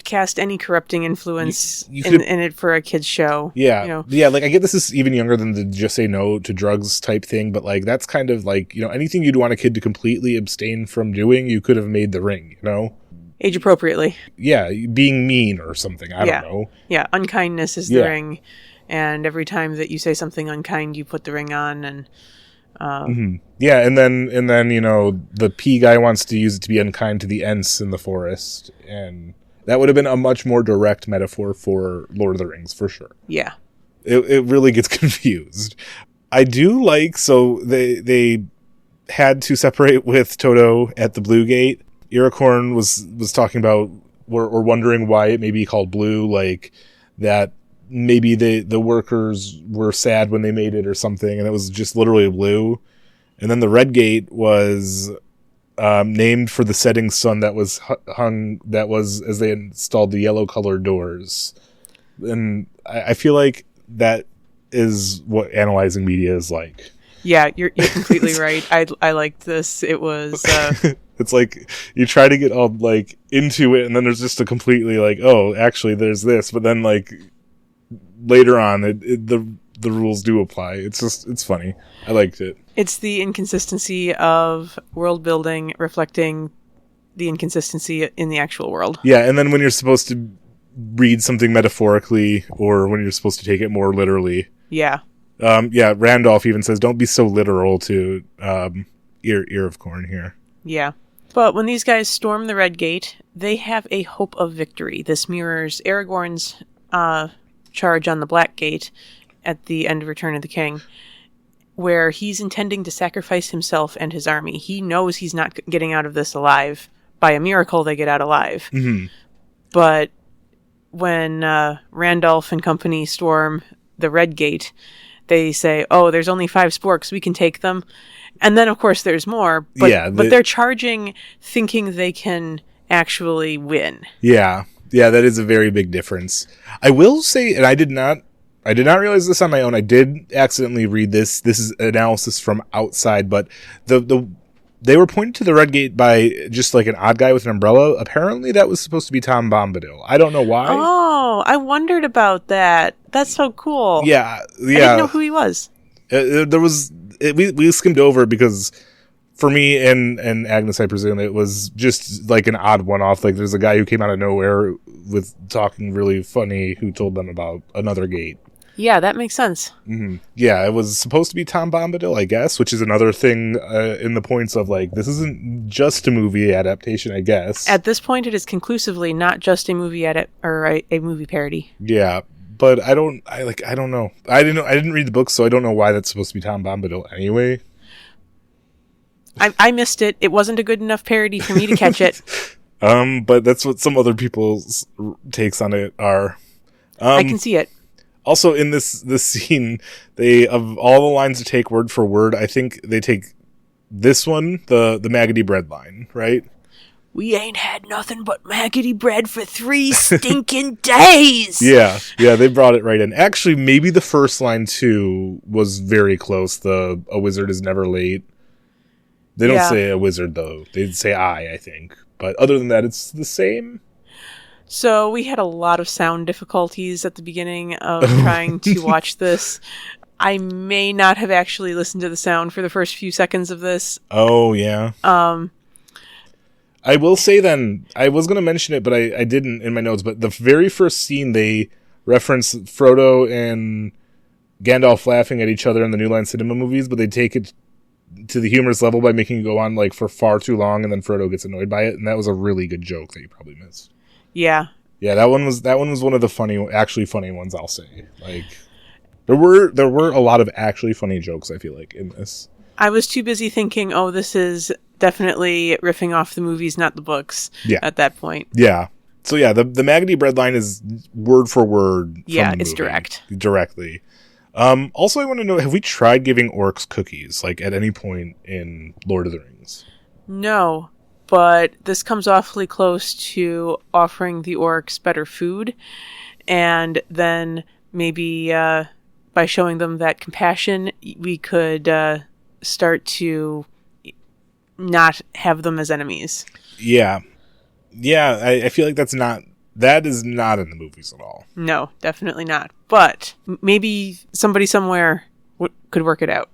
cast any corrupting influence in it for a kid's show. Yeah. You know? Yeah, I get this is even younger than the just say no to drugs type thing, but that's kind of anything you'd want a kid to completely abstain from doing, you could have made the ring, you know? Age appropriately. Yeah, being mean or something. I don't know. Yeah, unkindness is the ring, and every time that you say something unkind, you put the ring on, and yeah, and then the P guy wants to use it to be unkind to the Ents in the forest, and that would have been a much more direct metaphor for Lord of the Rings, for sure. Yeah. It really gets confused. I do so they had to separate with Toto at the Blue Gate. Iracorn was talking about or wondering why it may be called blue, that maybe the workers were sad when they made it or something, and it was just literally blue. And then the Red Gate was named for the setting sun that was hung, that was as they installed the yellow colored doors. And I feel like that is what analyzing media is like. Yeah, you're completely right. I liked this. It was it's you try to get all into it, and then there's just a completely oh, actually there's this, but then later on the rules do apply. It's funny. I liked it. It's the inconsistency of world building reflecting the inconsistency in the actual world. Yeah, and then when you're supposed to read something metaphorically, or when you're supposed to take it more literally. Yeah. Yeah, Randolph even says, don't be so literal to Ear of Corn here. Yeah. But when these guys storm the Red Gate, they have a hope of victory. This mirrors Aragorn's charge on the Black Gate at the end of Return of the King, where he's intending to sacrifice himself and his army. He knows he's not getting out of this alive. By a miracle, they get out alive. Mm-hmm. But when Randolph and company storm the Red Gate, they say, oh, there's only 5 sporks, we can take them. And then, of course, there's more, but they're charging thinking they can actually win. Yeah, that is a very big difference. I will say, and I did not realize this on my own. I did accidentally read this. This is analysis from outside, but they were pointed to the Red Gate by just an odd guy with an umbrella. Apparently, that was supposed to be Tom Bombadil. I don't know why. Oh, I wondered about that. That's so cool. Yeah. I didn't know who he was. We skimmed over it because for me and Agnes, I presume, it was just an odd one-off. There's a guy who came out of nowhere with talking really funny who told them about another gate. Yeah, that makes sense. Mm-hmm. Yeah, it was supposed to be Tom Bombadil, I guess, which is another thing in the points of this isn't just a movie adaptation, I guess. At this point, it is conclusively not just a movie or a movie parody. Yeah, but I don't know. I didn't read the book, so I don't know why that's supposed to be Tom Bombadil anyway. I missed it. It wasn't a good enough parody for me to catch it. But that's what some other people's takes on it are. I can see it. Also, in this scene, they, of all the lines to take word for word, I think they take this one, the maggoty bread line, right? We ain't had nothing but maggoty bread for 3 stinking days! Yeah, they brought it right in. Actually, maybe the first line, too, was very close. A wizard is never late. They don't say a wizard, though. They say I think. But other than that, it's the same. So we had a lot of sound difficulties at the beginning of trying to watch this. I may not have actually listened to the sound for the first few seconds of this. Oh, yeah. I will say then, I was going to mention it, but I didn't in my notes, but the very first scene, they reference Frodo and Gandalf laughing at each other in the New Line Cinema movies, but they take it to the humorous level by making it go on like for far too long, and then Frodo gets annoyed by it, and that was a really good joke that you probably missed. Yeah. Yeah, that one was one of the actually funny ones, I'll say. Like, there were a lot of actually funny jokes, I feel like, in this. I was too busy thinking, oh, this is definitely riffing off the movies, not the books, at that point. Yeah. So yeah, the maggoty bread line is word for word from the it's movie, direct. Directly. Also, I want to know, have we tried giving orcs cookies, like, at any point in Lord of the Rings? No, but this comes awfully close to offering the orcs better food, and then maybe by showing them that compassion, we could start to not have them as enemies. Yeah. I feel like that is not in the movies at all. No, definitely not. But maybe somebody somewhere could work it out.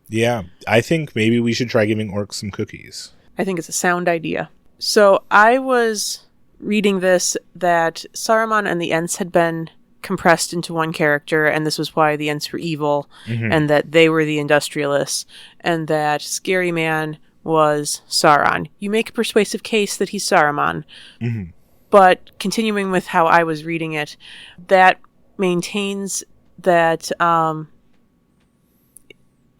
Yeah, I think maybe we should try giving orcs some cookies. I think it's a sound idea. So I was reading this that Saruman and the Ents had been compressed into one character, and this was why the Ents were evil, and that they were the industrialists, and that Scary Man was Sauron. You make a persuasive case that he's Saruman. But continuing with how I was reading it, that maintains that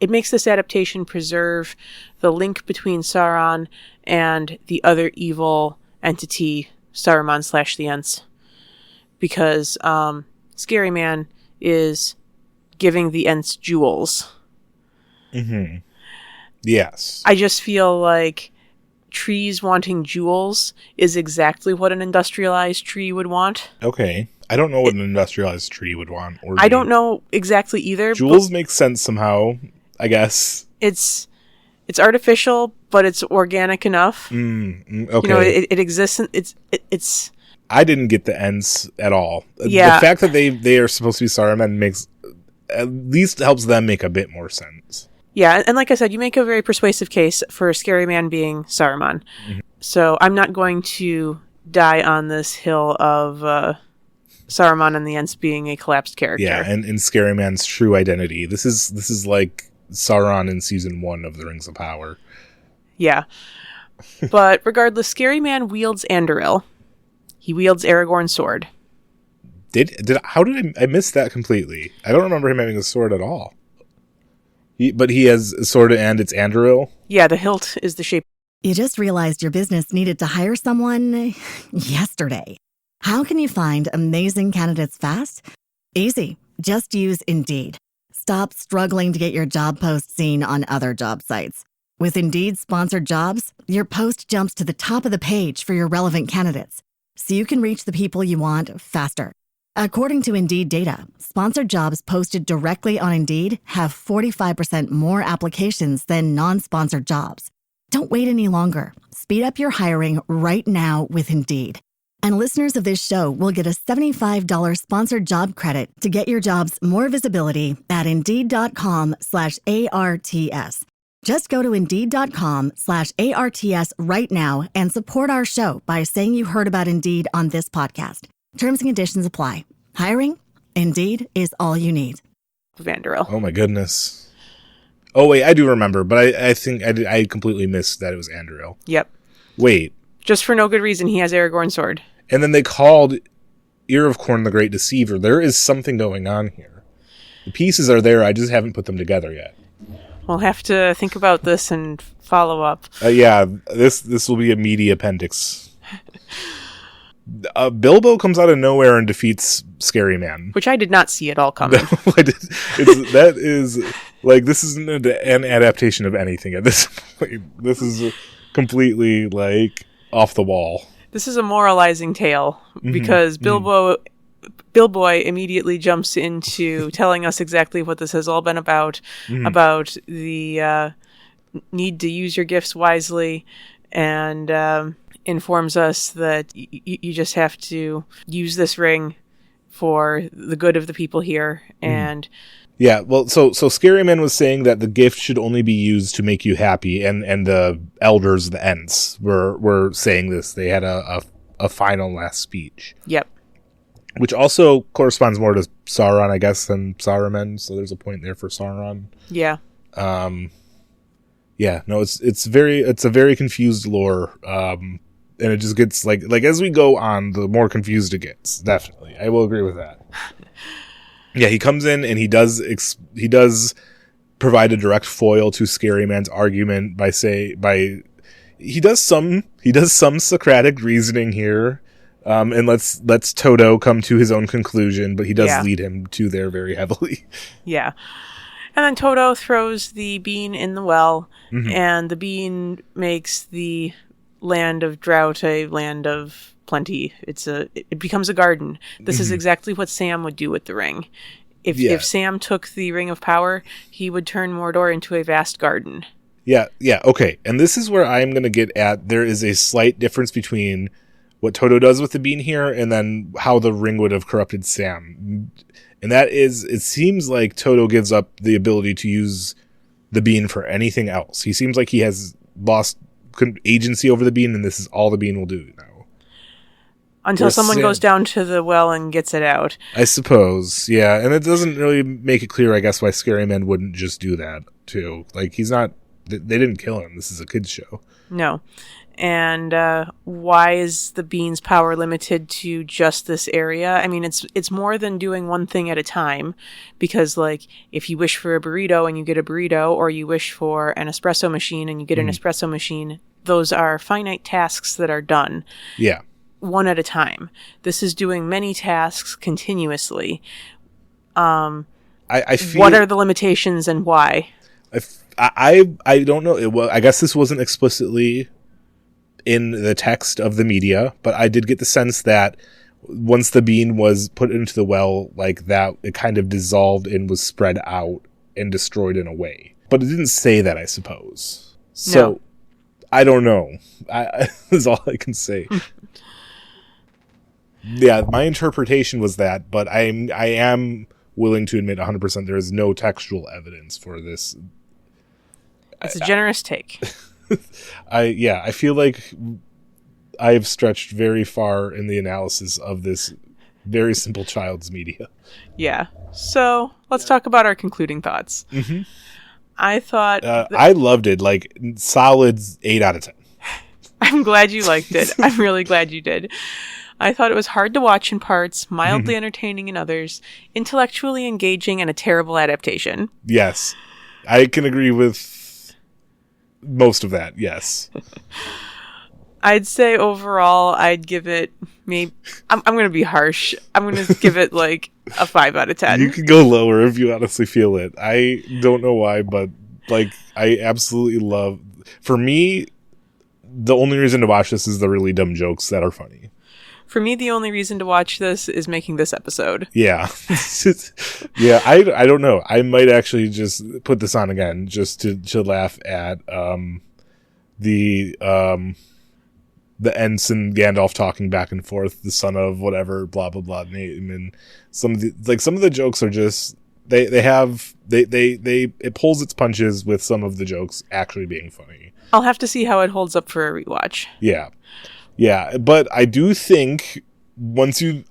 it makes this adaptation preserve the link between Sauron and the other evil entity, Saruman / the Ents. Because Scary Man is giving the Ents jewels. Yes. I just feel like trees wanting jewels is exactly what an industrialized tree would want. Okay. I don't know what an industrialized tree would want. I don't know exactly either. Jewels make sense somehow, I guess. It's artificial, but it's organic enough. Okay. You know, it exists. It's. I didn't get the Ents at all. Yeah. The fact that they are supposed to be Saruman at least helps them make a bit more sense. Yeah, and like I said, you make a very persuasive case for Scary Man being Saruman. So I'm not going to die on this hill of Saruman and the Ents being a collapsed character. Yeah, and Scary Man's true identity. This is like Sauron in season 1 of the Rings of Power. Yeah. But regardless, Scary Man wields Anduril. He wields Aragorn's sword. How did I miss that completely? I don't remember him having a sword at all. But he has a sword and it's Anduril? Yeah, the hilt is the shape. You just realized your business needed to hire someone yesterday. How can you find amazing candidates fast? Easy. Just use Indeed. Stop struggling to get your job post seen on other job sites. With Indeed sponsored jobs, your post jumps to the top of the page for your relevant candidates, so you can reach the people you want faster. According to Indeed data, sponsored jobs posted directly on Indeed have 45% more applications than non-sponsored jobs. Don't wait any longer. Speed up your hiring right now with Indeed. And listeners of this show will get a $75 sponsored job credit to get your jobs more visibility at Indeed.com/ARTS. Just go to Indeed.com/ARTS right now and support our show by saying you heard about Indeed on this podcast. Terms and conditions apply. Hiring? Indeed is all you need. Vanduril. Oh my goodness. Oh wait, I do remember, but I think I completely missed that it was Anduril. Yep. Wait. Just for no good reason, he has Aragorn's sword. And then they called Ear of Corn the Great Deceiver. There is something going on here. The pieces are there, I just haven't put them together yet. We'll have to think about this and follow up. Yeah, this will be a meaty appendix. Bilbo comes out of nowhere and defeats Scary Man. Which I did not see at all coming. That is, like, this isn't an adaptation of anything at this point. This is completely, like, off the wall. This is a moralizing tale, because Bilbo immediately jumps into telling us exactly what this has all been about the need to use your gifts wisely, and informs us that you just have to use this ring for the good of the people here. And yeah, well, so Scary Man was saying that the gift should only be used to make you happy, and the elders, the Ents, were saying this. They had a final last speech. Yep. Which also corresponds more to Sauron, I guess, than Saruman. So there's a point there for Sauron. Yeah. Yeah. No, it's a very confused lore. And it just gets like as we go on, the more confused it gets. Definitely, I will agree with that. Yeah, he comes in and he does provide a direct foil to Scary Man's argument he does some Socratic reasoning here. And let's Toto come to his own conclusion, but he does lead him to there very heavily. Yeah. And then Toto throws the bean in the well, and the bean makes the land of drought a land of plenty. It becomes a garden. This is exactly what Sam would do with the ring. If Sam took the Ring of Power, he would turn Mordor into a vast garden. Yeah, okay. And this is where I'm going to get at. There is a slight difference between what Toto does with the bean here and then how the ring would have corrupted Sam. And that is, it seems like Toto gives up the ability to use the bean for anything else. He seems like he has lost agency over the bean, and this is all the bean will do now. Until someone goes down to the well and gets it out. I suppose, yeah. And it doesn't really make it clear, I guess, why Scary Man wouldn't just do that, too. Like, he's not... They didn't kill him. This is a kid's show. No. And why is the bean's power limited to just this area? I mean, it's more than doing one thing at a time, because, like, if you wish for a burrito and you get a burrito, or you wish for an espresso machine and you get an espresso machine, those are finite tasks that are done. Yeah. One at a time. This is doing many tasks continuously. I feel, what are the limitations and why? I don't know. I guess this wasn't explicitly in the text of the media, but I did get the sense that once the bean was put into the well, like that, it kind of dissolved and was spread out and destroyed in a way. But it didn't say that, I suppose. So, no. I don't know. Is all I can say. Yeah, my interpretation was that, but I am willing to admit 100% there is no textual evidence for this. It's a generous take. I feel like I've stretched very far in the analysis of this very simple child's media. Yeah. So let's talk about our concluding thoughts. Mm-hmm. I thought... I loved it. Like, solid 8 out of 10. I'm glad you liked it. I'm really glad you did. I thought it was hard to watch in parts, mildly entertaining in others, intellectually engaging, and a terrible adaptation. Yes. I can agree with most of that, yes. I'd say overall, I'd give it maybe... I'm going to be harsh. I'm going to give it like a 5 out of 10. You could go lower if you honestly feel it. I don't know why, but like I absolutely love... For me, the only reason to watch this is the really dumb jokes that are funny. For me, the only reason to watch this is making this episode. Yeah. Yeah, I don't know. I might actually just put this on again just to laugh at the Ents and Gandalf talking back and forth, the son of whatever, blah, blah, blah name. And some of the jokes are just, it pulls its punches with some of the jokes actually being funny. I'll have to see how it holds up for a rewatch. Yeah. Yeah, but I do think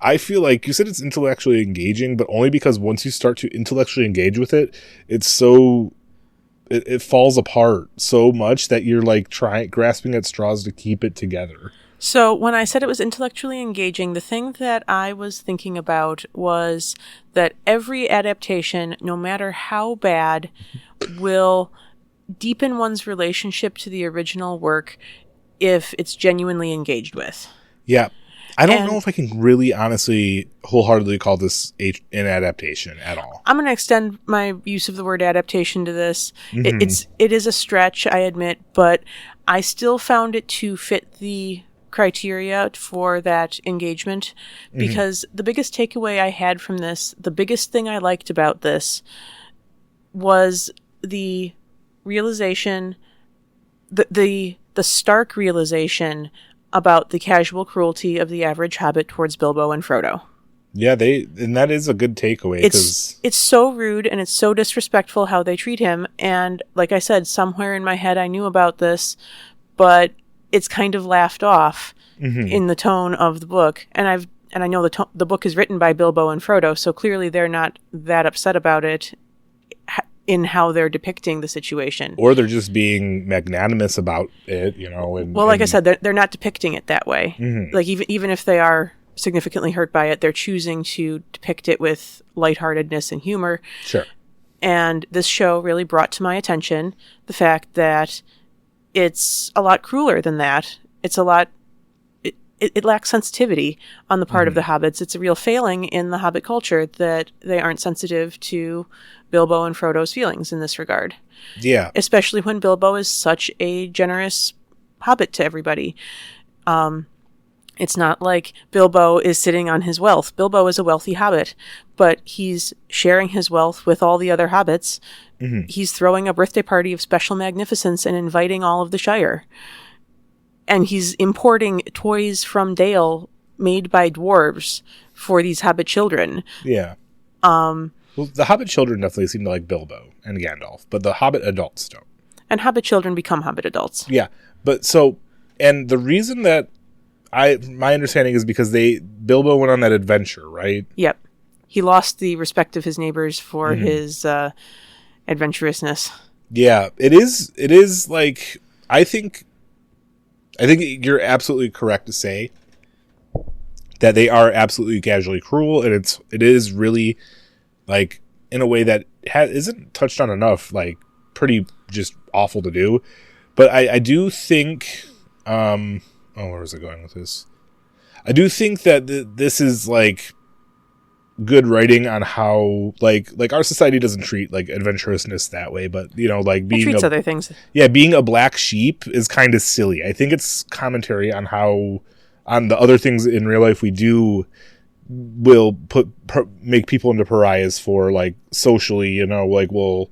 I feel like you said it's intellectually engaging, but only because once you start to intellectually engage with it, it's so, it falls apart so much that you're like grasping at straws to keep it together. So when I said it was intellectually engaging, the thing that I was thinking about was that every adaptation, no matter how bad, will deepen one's relationship to the original work if it's genuinely engaged with. Yeah. I don't know if I can really honestly wholeheartedly call this an adaptation at all. I'm going to extend my use of the word adaptation to this. It is a stretch, I admit, but I still found it to fit the criteria for that engagement, because the biggest takeaway I had from this, the biggest thing I liked about this, was the realization, the stark realization about the casual cruelty of the average hobbit towards Bilbo and Frodo. Yeah, and that is a good takeaway. It's so rude and it's so disrespectful how they treat him. And like I said, somewhere in my head I knew about this, but it's kind of laughed off in the tone of the book. And I know the book is written by Bilbo and Frodo, so clearly they're not that upset about it in how they're depicting the situation. Or they're just being magnanimous about it, you know. Like I said, they're not depicting it that way. Like even if they are significantly hurt by it, they're choosing to depict it with lightheartedness and humor. Sure. And this show really brought to my attention the fact that it's a lot crueler than that. It's a lot... It lacks sensitivity on the part of the hobbits. It's a real failing in the hobbit culture that they aren't sensitive to Bilbo and Frodo's feelings in this regard. Yeah. Especially when Bilbo is such a generous hobbit to everybody. It's not like Bilbo is sitting on his wealth. Bilbo is a wealthy hobbit, but he's sharing his wealth with all the other hobbits. He's throwing a birthday party of special magnificence and inviting all of the Shire. And he's importing toys from Dale made by dwarves for these hobbit children. Yeah. Well, the hobbit children definitely seem to like Bilbo and Gandalf, but the hobbit adults don't. And hobbit children become hobbit adults. Yeah. But and the reason that my understanding is because Bilbo went on that adventure, right? Yep. He lost the respect of his neighbors for his adventurousness. Yeah. It is like, I think you're absolutely correct to say that they are absolutely casually cruel, and it is really, like, in a way that isn't touched on enough, like, pretty just awful to do. But I do think, where was I going with this? I do think that this is, like, good writing on how, like our society doesn't treat, like, adventurousness that way, but, you know, like, being... It treats other things. Yeah, being a black sheep is kind of silly. I think it's commentary on how, on the other things in real life we do will make people into pariahs for, like, socially, you know, like, we'll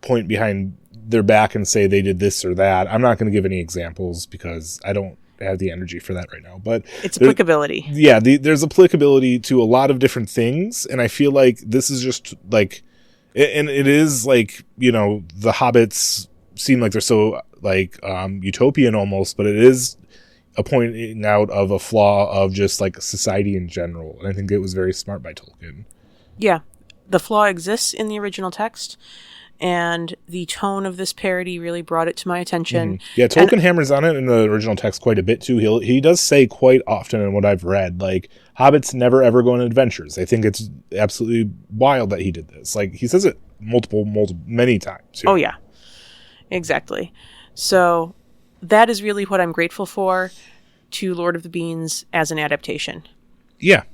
point behind their back and say they did this or that. I'm not going to give any examples because I don't have the energy for that right now, but it's applicability. Yeah, there's applicability to a lot of different things, and I feel like this is just like, and it is like, you know, the hobbits seem like they're so like utopian almost, but it is a pointing out of a flaw of just like society in general, and I think it was very smart by Tolkien. Yeah, the flaw exists in the original text, and the tone of this parody really brought it to my attention. Yeah, Tolkien hammers on it in the original text quite a bit too. He does say quite often in what I've read, like, hobbits never ever go on adventures. I think it's absolutely wild that he did this. Like, he says it many times. Oh yeah, exactly. So that is really what I'm grateful for to Lord of the Beans as an adaptation. Yeah.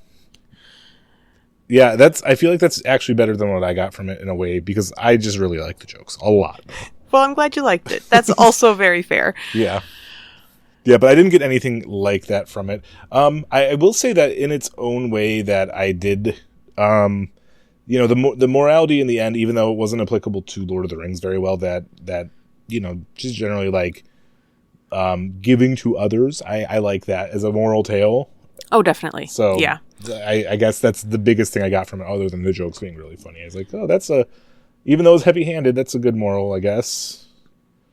Yeah, I feel like that's actually better than what I got from it in a way, because I just really like the jokes a lot. Well, I'm glad you liked it. That's also very fair. Yeah. Yeah, but I didn't get anything like that from it. I will say that in its own way that I did, you know, the morality in the end, even though it wasn't applicable to Lord of the Rings very well, that you know, just generally like giving to others, I like that as a moral tale. Oh, definitely. So yeah. I guess that's the biggest thing I got from it, other than the jokes being really funny. I was like, oh, even though it's heavy-handed, that's a good moral, I guess.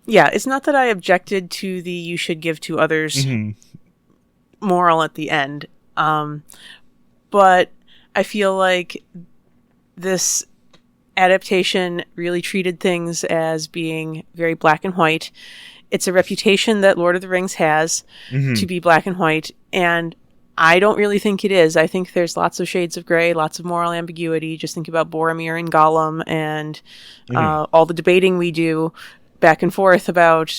Yeah, it's not that I objected to the you should give to others moral at the end. But I feel like this adaptation really treated things as being very black and white. It's a reputation that Lord of the Rings has to be black and white, and I don't really think it is. I think there's lots of shades of gray, lots of moral ambiguity. Just think about Boromir and Gollum and all the debating we do back and forth about,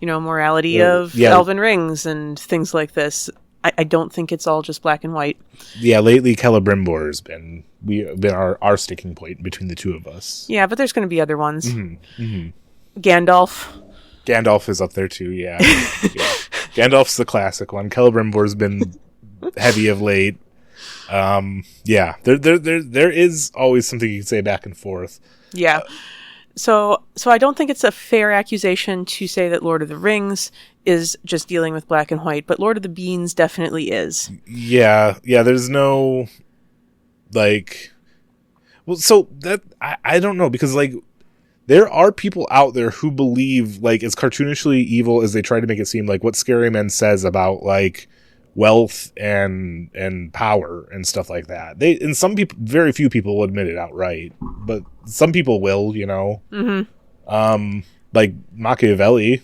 morality of elven rings and things like this. I don't think it's all just black and white. Yeah, lately Celebrimbor has been our sticking point between the two of us. Yeah, but there's going to be other ones. Mm-hmm. Gandalf is up there too, yeah. Gandalf's the classic one. Celebrimbor's been heavy of late. Yeah, there is always something you can say back and forth. Yeah. So I don't think it's a fair accusation to say that Lord of the Rings is just dealing with black and white, but Lord of the Beans definitely is. Yeah, there's no, like, well, so that, I don't know, because, like, there are people out there who believe, like, as cartoonishly evil as they try to make it seem, like, what Scary Man says about, like, wealth and power and stuff like that. And some people, very few people will admit it outright, but some people will, you know. Mm-hmm. Like Machiavelli,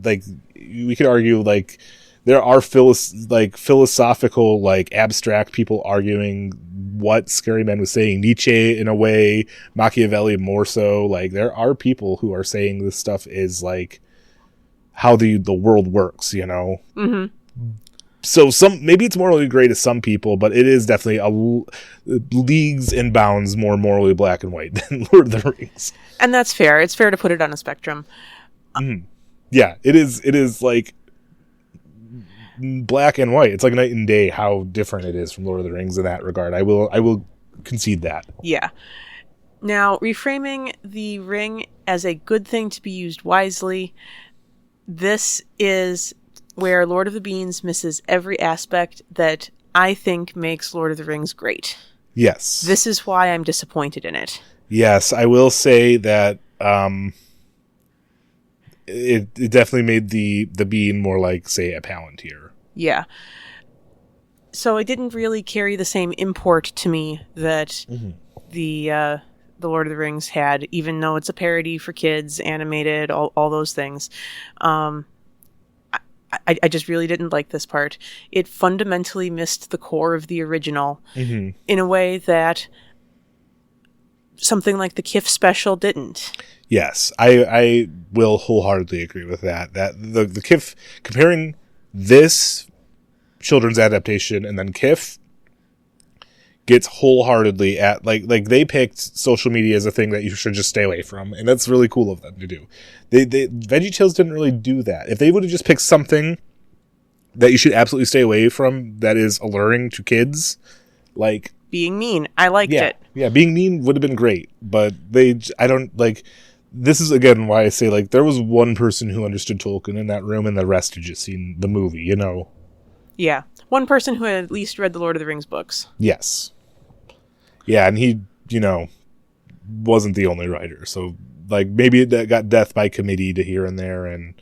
like, we could argue, like, there are philosophical, like, abstract people arguing what Scary Man was saying. Nietzsche, in a way, Machiavelli more so. Like, there are people who are saying this stuff is, like, how the world works, you know? Mm-hmm. So maybe it's morally gray to some people, but it is definitely leagues and bounds more morally black and white than Lord of the Rings. And that's fair. It's fair to put it on a spectrum. Mm-hmm. Yeah, it is like black and white. It's like night and day how different it is from Lord of the Rings in that regard. I will concede that. Yeah. Now, reframing the ring as a good thing to be used wisely, this is where Lord of the Beans misses every aspect that I think makes Lord of the Rings great. Yes. This is why I'm disappointed in it. Yes, I will say that it definitely made the bean more like, say, a Palantir. Yeah. So it didn't really carry the same import to me that the Lord of the Rings had, even though it's a parody for kids, animated, all those things. I just really didn't like this part. It fundamentally missed the core of the original in a way that something like the KIF special didn't. Yes, I will wholeheartedly agree with that. That the KIF, comparing this children's adaptation and then KIF, gets wholeheartedly at, like they picked social media as a thing that you should just stay away from, and that's really cool of them to do. VeggieTales didn't really do that. If they would have just picked something that you should absolutely stay away from that is alluring to kids, like being mean, I liked it. Yeah, being mean would have been great, but I don't, like, this is again why I say, like, there was one person who understood Tolkien in that room, and the rest had just seen the movie, you know. Yeah, one person who had at least read the Lord of the Rings books. Yes. Yeah, and he, you know, wasn't the only writer. So, like, maybe it got death by committee to here and there. And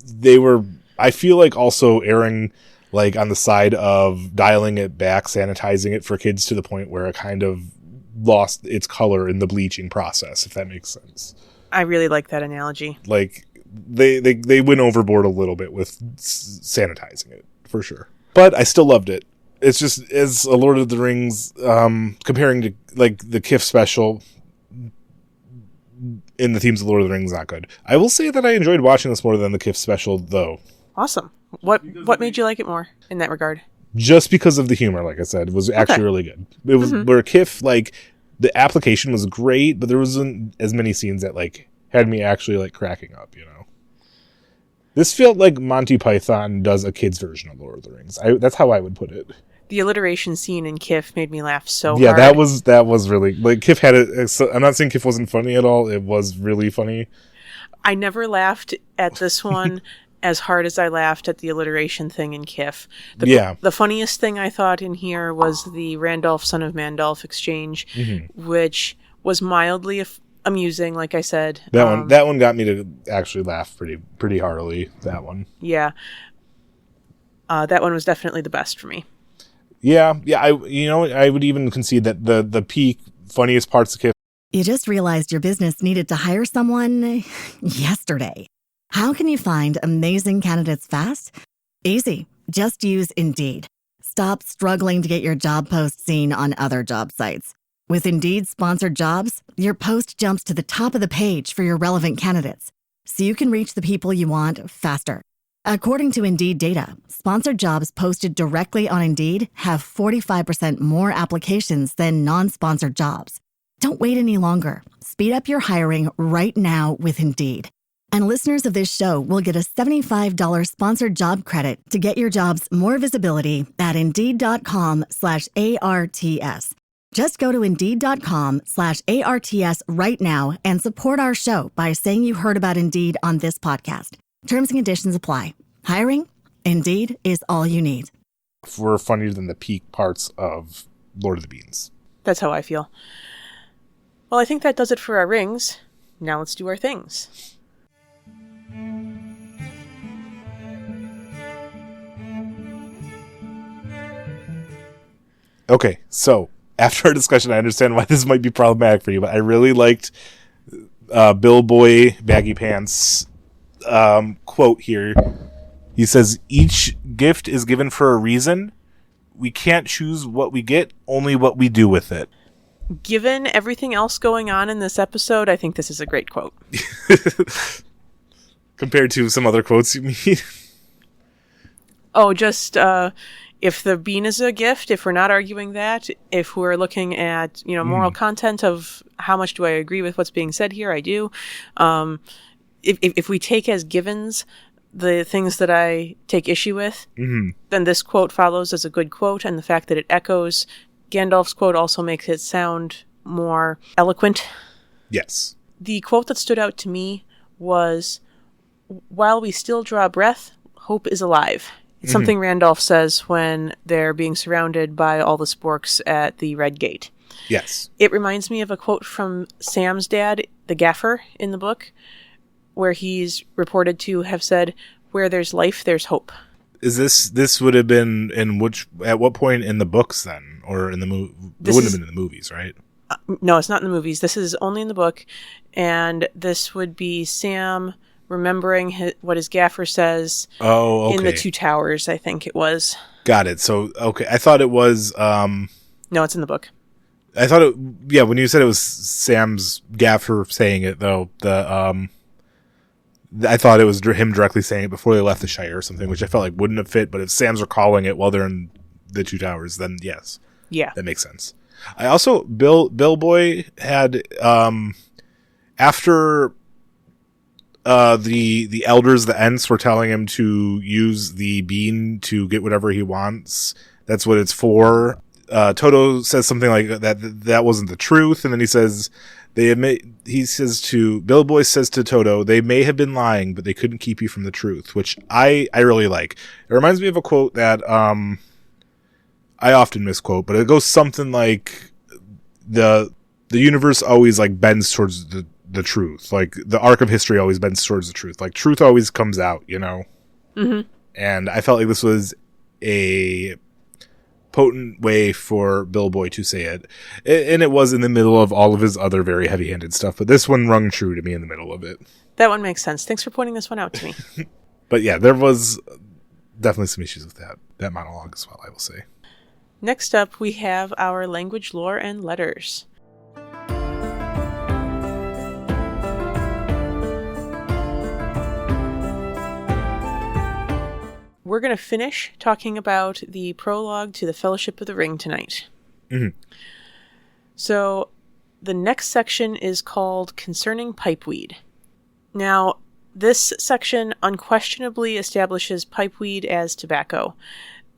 they were, I feel like, also erring, like, on the side of dialing it back, sanitizing it for kids to the point where it kind of lost its color in the bleaching process, if that makes sense. I really like that analogy. Like, they went overboard a little bit with sanitizing it, for sure. But I still loved it. It's just, as a Lord of the Rings, comparing to, like, the KIF special in the themes of Lord of the Rings, not good. I will say that I enjoyed watching this more than the KIF special, though. Awesome. What made you like it more in that regard? Just because of the humor, like I said. It was actually really good. It was where KIF, like, the application was great, but there wasn't as many scenes that, like, had me actually, like, cracking up, you know? This felt like Monty Python does a kid's version of Lord of the Rings. That's how I would put it. The alliteration scene in KIF made me laugh so hard. Yeah, that was really, like, KIF had it. I'm not saying KIF wasn't funny at all. It was really funny. I never laughed at this one as hard as I laughed at the alliteration thing in KIF. The funniest thing I thought in here was the Randolph son of Mandolph exchange, which was mildly amusing, like I said. That one got me to actually laugh pretty heartily. That one. Yeah. That one was definitely the best for me. Yeah. I would even concede that the peak funniest parts of KIF. You just realized your business needed to hire someone yesterday. How can you find amazing candidates fast? Easy. Just use Indeed. Stop struggling to get your job post seen on other job sites. With Indeed sponsored jobs, your post jumps to the top of the page for your relevant candidates, so you can reach the people you want faster. According to Indeed data, sponsored jobs posted directly on Indeed have 45% more applications than non-sponsored jobs. Don't wait any longer. Speed up your hiring right now with Indeed. And listeners of this show will get a $75 sponsored job credit to get your jobs more visibility at Indeed.com/ARTS. Just go to Indeed.com/ARTS right now and support our show by saying you heard about Indeed on this podcast. Terms and conditions apply. Hiring? Indeed is all you need. Were funnier than the peak parts of Lord of the Beans. That's how I feel. Well, I think that does it for our rings. Now let's do our things. Okay, so after our discussion, I understand why this might be problematic for you, but I really liked Bill Boy Baggy Pants' quote here. He says, "Each gift is given for a reason. We can't choose what we get, only what we do with it." Given everything else going on in this episode, I think this is a great quote. Compared to some other quotes you mean? Oh, just if the bean is a gift, if we're not arguing that, if we're looking at, moral content of how much do I agree with what's being said here, I do. If we take as givens the things that I take issue with, then this quote follows as a good quote, and the fact that it echoes Gandalf's quote also makes it sound more eloquent. Yes. The quote that stood out to me was, "While we still draw breath, hope is alive." It's something Randolph says when they're being surrounded by all the sporks at the Red Gate. Yes. It reminds me of a quote from Sam's dad, the gaffer, in the book, where he's reported to have said, "Where there's life, there's hope." Is this would have been at what point in the books then, or in the movie? It wouldn't have been in the movies, right? No, it's not in the movies. This is only in the book, and this would be Sam remembering what his gaffer says. Oh, okay. In the Two Towers, I think it was. Got it. So, okay, I thought it was. No, it's in the book. I thought it. Yeah, when you said it was Sam's gaffer saying it, though, I thought it was him directly saying it before they left the Shire or something, which I felt like wouldn't have fit. But if Sam's recalling it while they're in the Two Towers, then yes, yeah, that makes sense. I also Bill Boy had after the elders, the Ents, were telling him to use the bean to get whatever he wants. That's what it's for. Toto says something like that wasn't the truth, and then he says. Bill Boy says to Toto, "They may have been lying, but they couldn't keep you from the truth," which I really like. It reminds me of a quote that I often misquote, but it goes something like the universe always like bends towards the truth. Like the arc of history always bends towards the truth. Like truth always comes out, Mm-hmm. And I felt like this was a potent way for Bill Boy to say it. And it was in the middle of all of his other very heavy-handed stuff, but this one rung true to me in the middle of it. That one makes sense. Thanks for pointing this one out to me. But yeah, there was definitely some issues with that monologue as well, I will say. Next up, we have our language, lore, and letters. We're going to finish talking about the prologue to the Fellowship of the Ring tonight. Mm-hmm. So the next section is called Concerning Pipeweed. Now, this section unquestionably establishes pipeweed as tobacco.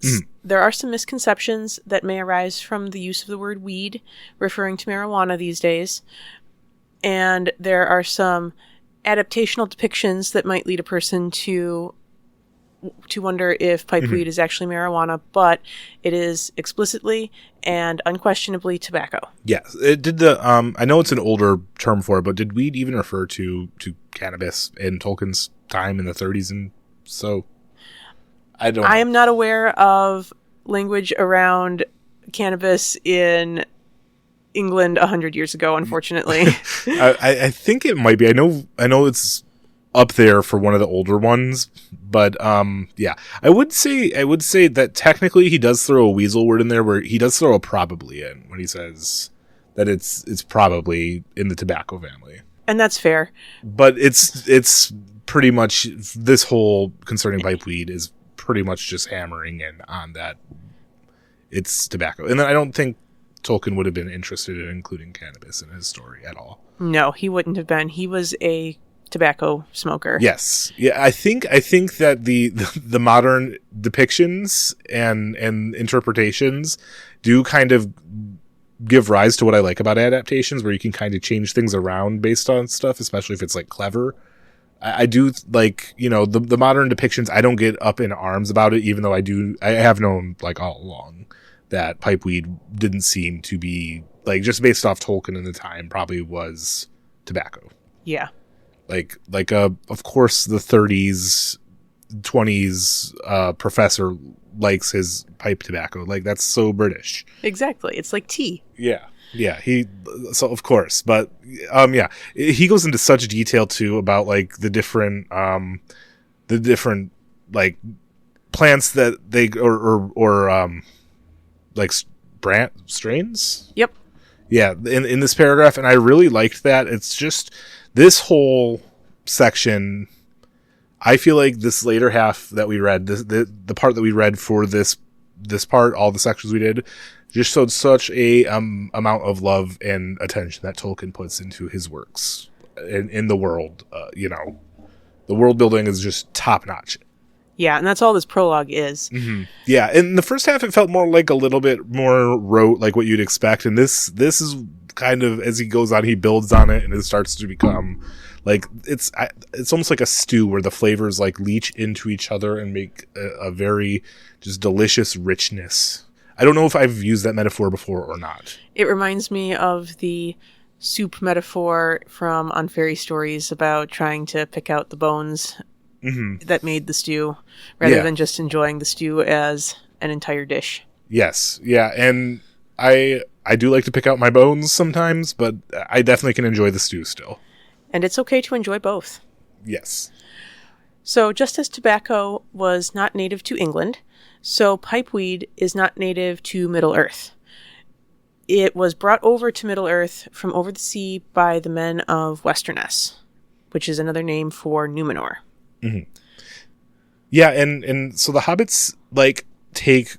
Mm-hmm. There are some misconceptions that may arise from the use of the word weed, referring to marijuana these days. And there are some adaptational depictions that might lead a person to wonder if pipeweed is actually marijuana, but it is explicitly and unquestionably tobacco. Yes. It did the I know it's an older term for it, but did weed even refer to cannabis in Tolkien's time in the 30s and so? I don't know. I am not aware of language around cannabis in England 100 years ago, unfortunately. I think it might be. I know it's up there for one of the older ones, but yeah, I would say that technically he does throw a weasel word in there, where he does throw a probably in when he says that it's probably in the tobacco family. And that's fair. But it's pretty much, this whole concerning pipeweed is pretty much just hammering in on that it's tobacco. And then I don't think Tolkien would have been interested in including cannabis in his story at all. No, he wouldn't have been. He was a tobacco smoker. Yes. Yeah, I think that the modern depictions and interpretations do kind of give rise to what I like about adaptations, where you can kind of change things around based on stuff, especially if it's like clever. I do like, the modern depictions, I don't get up in arms about it, even though I have known like all along that pipeweed didn't seem to be, like, just based off Tolkien in the time, probably was tobacco. Yeah. Like of course the 30s, 20s professor likes his pipe tobacco. Like, that's so British. Exactly. It's like tea. Yeah. So of course, but yeah, he goes into such detail too about like the different like plants that they or like strains. Yep. Yeah, in this paragraph, and I really liked that. It's just this whole section. I feel like this later half that we read, the part that we read for this part, all the sections we did, just showed such a amount of love and attention that Tolkien puts into his works in the world. The world building is just top notch. Yeah, and that's all this prologue is. Mm-hmm. Yeah, in the first half, it felt more like a little bit more rote, like what you'd expect, and this is kind of, as he goes on, he builds on it, and it starts to become like it's almost like a stew where the flavors like leach into each other and make a very just delicious richness. I don't know if I've used that metaphor before or not. It reminds me of the soup metaphor from On Fairy Stories about trying to pick out the bones that made the stew, rather than just enjoying the stew as an entire dish. Yes, yeah, and I do like to pick out my bones sometimes, but I definitely can enjoy the stew still. And it's okay to enjoy both. Yes. So just as tobacco was not native to England, so pipeweed is not native to Middle-earth. It was brought over to Middle-earth from over the sea by the men of Westerness, which is another name for Numenor. Mm-hmm. Yeah, and so the hobbits like take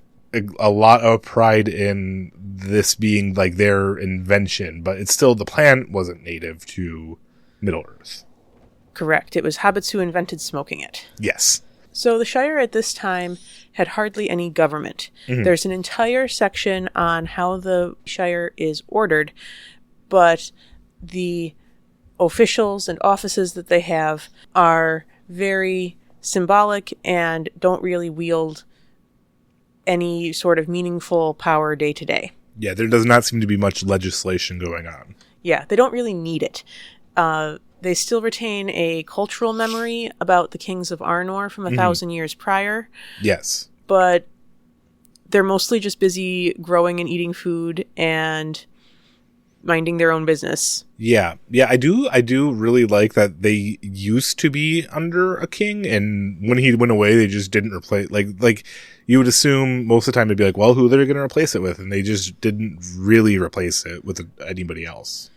a lot of pride in this being like their invention, but it's still, the plant wasn't native to Middle-earth. Correct. It was hobbits who invented smoking it. Yes. So the Shire at this time had hardly any government. Mm-hmm. There's an entire section on how the Shire is ordered, but the officials and offices that they have are very symbolic and don't really wield any sort of meaningful power day to day. Yeah, there does not seem to be much legislation going on. Yeah, they don't really need it. They still retain a cultural memory about the kings of Arnor from 1,000 years prior. Yes. But they're mostly just busy growing and eating food and minding their own business. Yeah, I do really like that they used to be under a king, and when he went away, they just didn't replace, like you would assume most of the time they'd be like, well, who they're going to replace it with, and they just didn't really replace it with anybody else.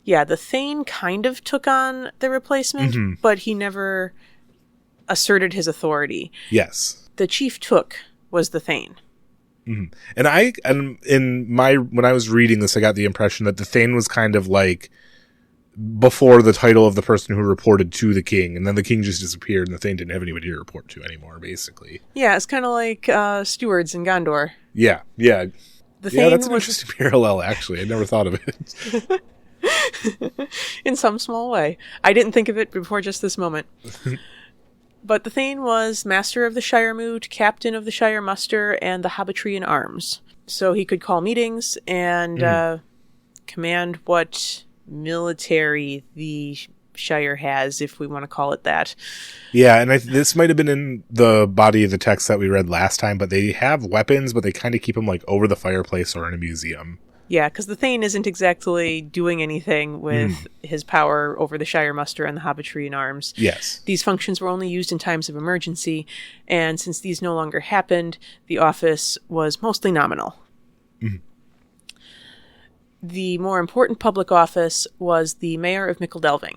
Yeah, the Thane kind of took on the replacement, but he never asserted his authority. Yes. The chief took was the Thane. Mm-hmm. When I was reading this, I got the impression that the Thane was kind of like before the title of the person who reported to the king, and then the king just disappeared, and the Thane didn't have anybody to report to anymore, basically. Yeah, it's kind of like stewards in Gondor. Yeah. The Thane that's an interesting parallel, actually. I never thought of it. In some small way. I didn't think of it before just this moment. But the Thane was master of the Shire Moot, captain of the Shire Muster, and the Hobbitry in Arms. So he could call meetings and command what military the Shire has, if we want to call it that. Yeah, and this might have been in the body of the text that we read last time, but they have weapons, but they kind of keep them like over the fireplace or in a museum. Yeah, because the Thane isn't exactly doing anything with his power over the Shire Muster and the Hobbitry in Arms. Yes. These functions were only used in times of emergency, and since these no longer happened, the office was mostly nominal. Mm-hmm. The more important public office was the mayor of Micheldelving.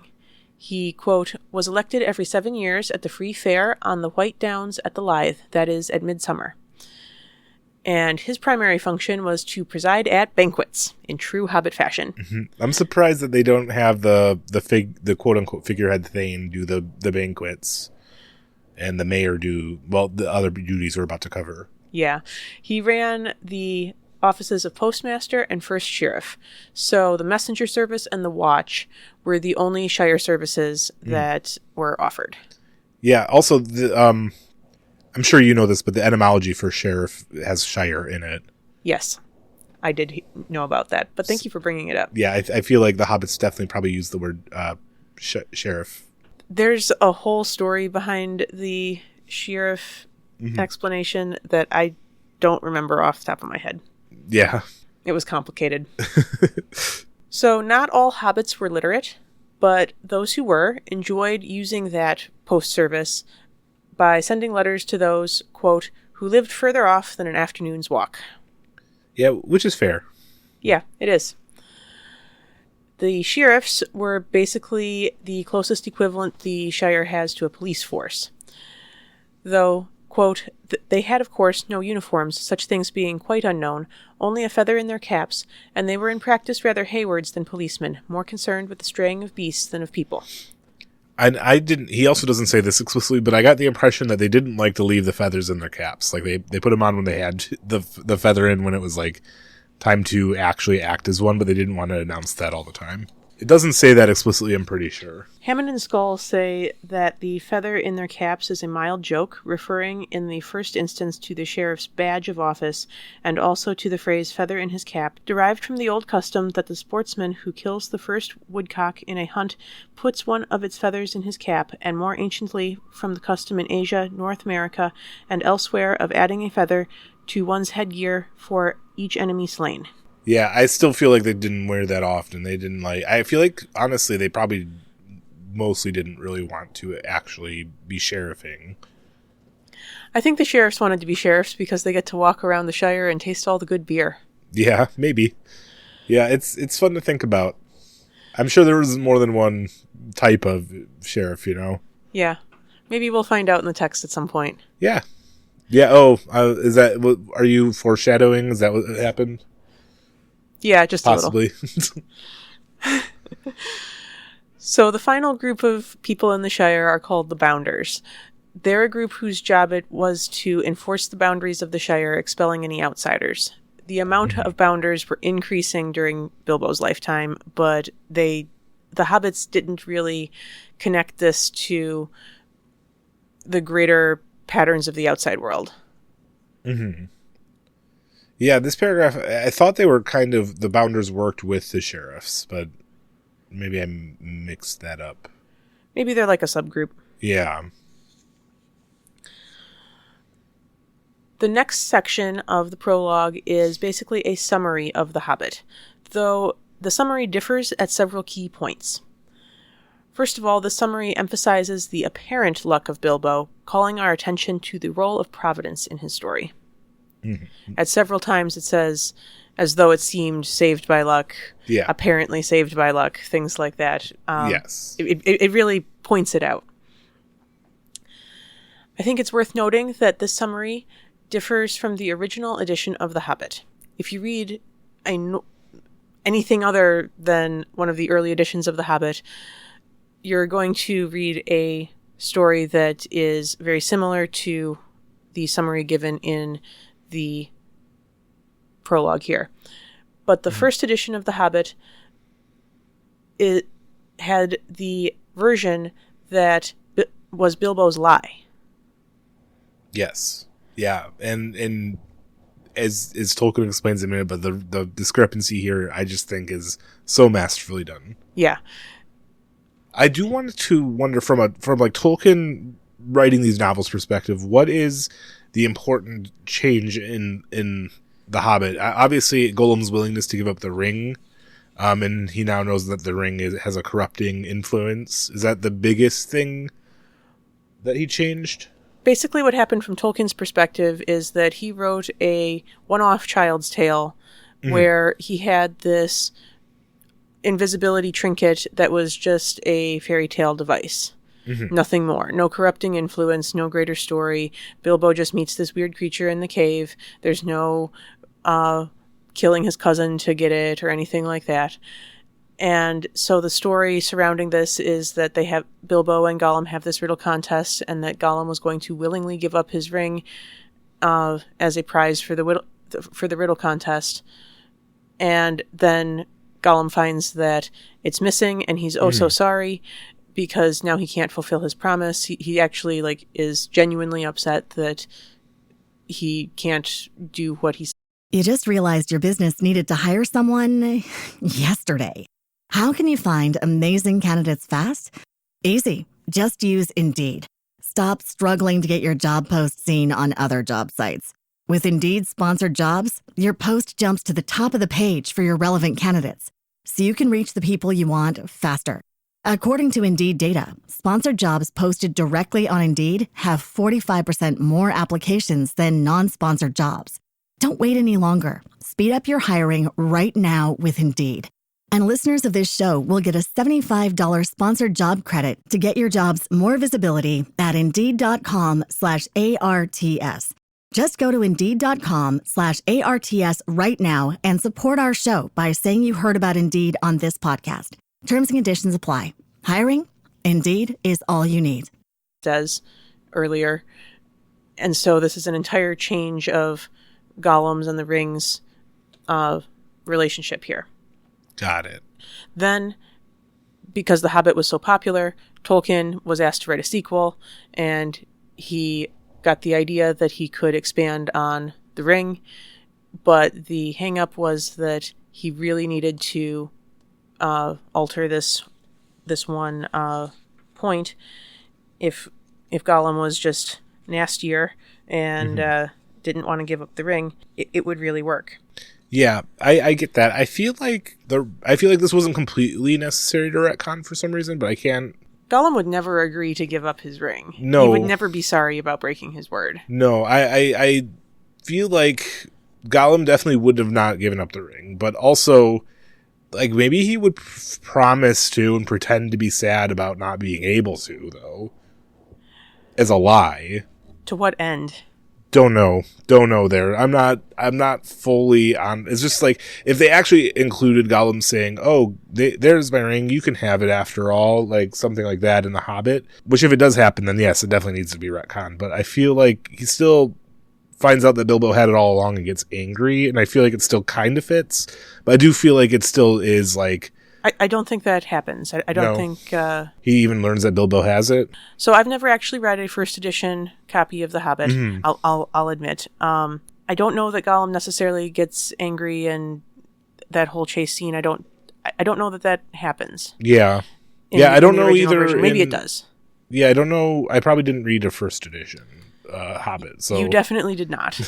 He, quote, was elected every 7 years at the free fair on the White Downs at the Lythe, that is, at midsummer. And his primary function was to preside at banquets, in true Hobbit fashion. Mm-hmm. I'm surprised that they don't have the quote-unquote figurehead thane do the banquets, and the mayor do, well, the other duties we're about to cover. Yeah. He ran the offices of postmaster and first sheriff. So the messenger service and the watch were the only shire services that were offered. Yeah. Also, I'm sure you know this, but the etymology for sheriff has shire in it. Yes, I did know about that. But thank you for bringing it up. Yeah, I feel like the hobbits definitely probably use the word sheriff. There's a whole story behind the sheriff explanation that I don't remember off the top of my head. Yeah. It was complicated. So not all hobbits were literate, but those who were enjoyed using that post service by sending letters to those, quote, who lived further off than an afternoon's walk. Yeah, which is fair. Yeah, it is. The sheriffs were basically the closest equivalent the Shire has to a police force. Though, quote, they had, of course, no uniforms, such things being quite unknown, only a feather in their caps, and they were in practice rather haywards than policemen, more concerned with the straying of beasts than of people. And he also doesn't say this explicitly, but I got the impression that they didn't like to leave the feathers in their caps. Like, they put them on when they had the feather in when it was, like, time to actually act as one, but they didn't want to announce that all the time. It doesn't say that explicitly, I'm pretty sure. Hammond and Skull say that the feather in their caps is a mild joke, referring in the first instance to the sheriff's badge of office, and also to the phrase feather in his cap, derived from the old custom that the sportsman who kills the first woodcock in a hunt puts one of its feathers in his cap, and more anciently from the custom in Asia, North America, and elsewhere of adding a feather to one's headgear for each enemy slain. Yeah, I still feel like they didn't wear that often. They didn't I feel like, honestly, they probably mostly didn't really want to actually be sheriffing. I think the sheriffs wanted to be sheriffs because they get to walk around the Shire and taste all the good beer. Yeah, maybe. Yeah, it's fun to think about. I'm sure there was more than one type of sheriff, you know? Yeah. Maybe we'll find out in the text at some point. Yeah. Yeah, are you foreshadowing? Is that what happened? Yeah, just possibly. A little. So the final group of people in the Shire are called the Bounders. They're a group whose job it was to enforce the boundaries of the Shire, expelling any outsiders. The amount of Bounders were increasing during Bilbo's lifetime, but the hobbits didn't really connect this to the greater patterns of the outside world. Mm-hmm. Yeah, this paragraph, I thought they were the Bounders worked with the sheriffs, but maybe I mixed that up. Maybe they're like a subgroup. Yeah. The next section of the prologue is basically a summary of The Hobbit, though the summary differs at several key points. First of all, the summary emphasizes the apparent luck of Bilbo, calling our attention to the role of Providence in his story. Mm-hmm. At several times it says, as though it seemed saved by luck, apparently saved by luck, things like that. Yes. It really points it out. I think it's worth noting that this summary differs from the original edition of The Hobbit. If you read anything other than one of the early editions of The Hobbit, you're going to read a story that is very similar to the summary given in the prologue here. But the first edition of The Hobbit, it had the version that was Bilbo's lie. Yes. Yeah. And as Tolkien explains in a minute, but the discrepancy here I just think is so masterfully done. Yeah. I do want to wonder from like Tolkien writing these novels perspective, what is the important change in The Hobbit? Obviously, Gollum's willingness to give up the ring, and he now knows that the ring has a corrupting influence. Is that the biggest thing that he changed? Basically, what happened from Tolkien's perspective is that he wrote a one-off child's tale where he had this invisibility trinket that was just a fairy tale device. Nothing more. No corrupting influence, no greater story. Bilbo just meets this weird creature in the cave. There's no killing his cousin to get it or anything like that. And so the story surrounding this is that Bilbo and Gollum have this riddle contest, and that Gollum was going to willingly give up his ring as a prize for the riddle contest. And then Gollum finds that it's missing, and he's so sorry, because now he can't fulfill his promise. He actually is genuinely upset that he can't do what he said. You just realized your business needed to hire someone yesterday. How can you find amazing candidates fast? Easy. Just use Indeed. Stop struggling to get your job post seen on other job sites. With Indeed sponsored jobs, your post jumps to the top of the page for your relevant candidates, so you can reach the people you want faster. According to Indeed data, sponsored jobs posted directly on Indeed have 45% more applications than non-sponsored jobs. Don't wait any longer. Speed up your hiring right now with Indeed. And listeners of this show will get a $75 sponsored job credit to get your jobs more visibility at Indeed.com/ARTS. Just go to Indeed.com/ARTS right now and support our show by saying you heard about Indeed on this podcast. Terms and conditions apply. Hiring? Indeed is all you need. Says earlier. And so this is an entire change of Gollum's and the Rings relationship here. Got it. Then, because The Hobbit was so popular, Tolkien was asked to write a sequel, and he got the idea that he could expand on The Ring, but the hang-up was that he really needed to alter this one point. If Gollum was just nastier and didn't want to give up the ring, it would really work. Yeah, I get that. I feel like this wasn't completely necessary to retcon for some reason, but I can't. Gollum would never agree to give up his ring. No, he would never be sorry about breaking his word. No, I feel like Gollum definitely would have not given up the ring, but also, maybe he would promise to and pretend to be sad about not being able to, though, as a lie. To what end? Don't know there. I'm not fully on. It's just if they actually included Gollum saying, "Oh, there's my ring. You can have it after all," something like that in The Hobbit. Which, if it does happen, then yes, it definitely needs to be retconned. But I feel like he still finds out that Bilbo had it all along and gets angry, and I feel like it still kind of fits. But I do feel like it still is I don't think that happens. I don't think... he even learns that Bilbo has it? So I've never actually read a first edition copy of The Hobbit, I'll admit. I don't know that Gollum necessarily gets angry and that whole chase scene. I don't know that happens. Yeah. I don't know either. Version. Maybe it does. Yeah, I don't know. I probably didn't read a first edition Hobbit. So you definitely did not.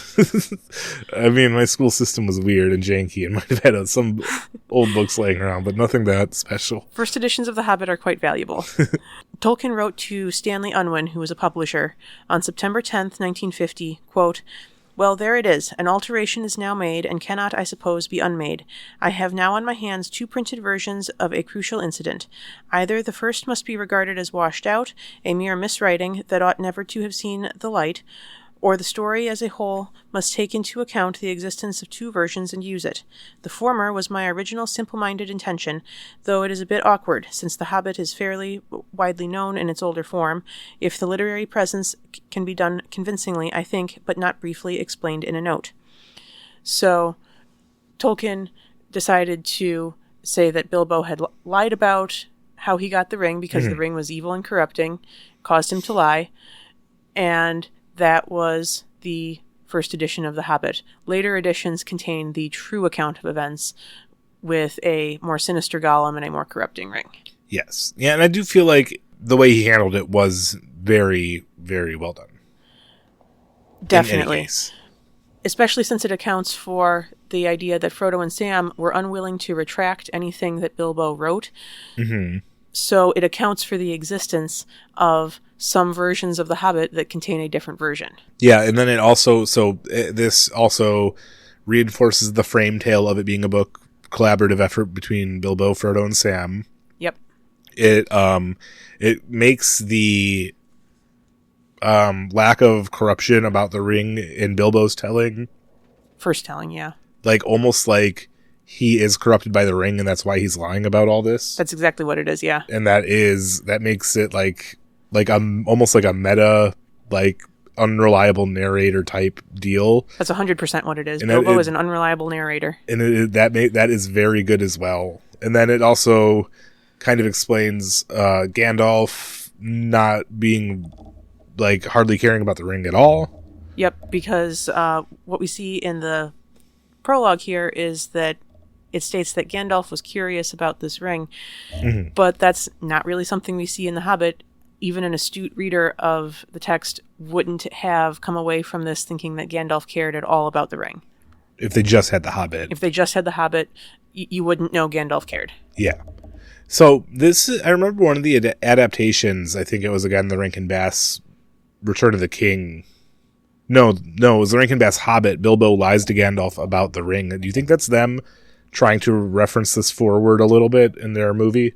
I mean, my school system was weird and janky and might have had some old books laying around, but nothing that special. First editions of The Hobbit are quite valuable. Tolkien wrote to Stanley Unwin, who was a publisher, on September 10th, 1950, quote, "Well, there it is. An alteration is now made, and cannot, I suppose, be unmade. I have now on my hands 2 printed versions of a crucial incident. Either the first must be regarded as washed out, a mere miswriting that ought never to have seen the light, or the story as a whole must take into account the existence of 2 versions and use it. The former was my original simple-minded intention, though it is a bit awkward, since The Hobbit is fairly widely known in its older form, if the literary presence can be done convincingly, I think, but not briefly explained in a note." So Tolkien decided to say that Bilbo had lied about how he got the ring because the ring was evil and corrupting, caused him to lie, and that was the first edition of The Hobbit. Later editions contain the true account of events with a more sinister Gollum and a more corrupting ring. Yes. Yeah, and I do feel like the way he handled it was very, very well done. Definitely. Especially since it accounts for the idea that Frodo and Sam were unwilling to retract anything that Bilbo wrote. Mm-hmm. So it accounts for the existence of some versions of The Hobbit that contain a different version. Yeah, and then this also reinforces the frame tale of it being a book collaborative effort between Bilbo, Frodo, and Sam. Yep. It makes the lack of corruption about the ring in Bilbo's telling, First telling, yeah. like almost like he is corrupted by the ring, and that's why he's lying about all this. That's exactly what it is, yeah. And that makes it like almost like a meta, like unreliable narrator type deal. That's 100% what it is. And Bilbo is an unreliable narrator. And that is very good as well. And then it also kind of explains Gandalf not being like hardly caring about the ring at all. Yep, because what we see in the prologue here is that it states that Gandalf was curious about this ring, but that's not really something we see in The Hobbit. Even an astute reader of the text wouldn't have come away from this thinking that Gandalf cared at all about the ring. If they just had The Hobbit. If they just had The Hobbit, you wouldn't know Gandalf cared. Yeah. So I remember one of the adaptations, I think it was again the Rankin Bass Return of the King. No, it was the Rankin Bass Hobbit. Bilbo lies to Gandalf about the ring. Do you think that's them trying to reference this forward a little bit in their movie?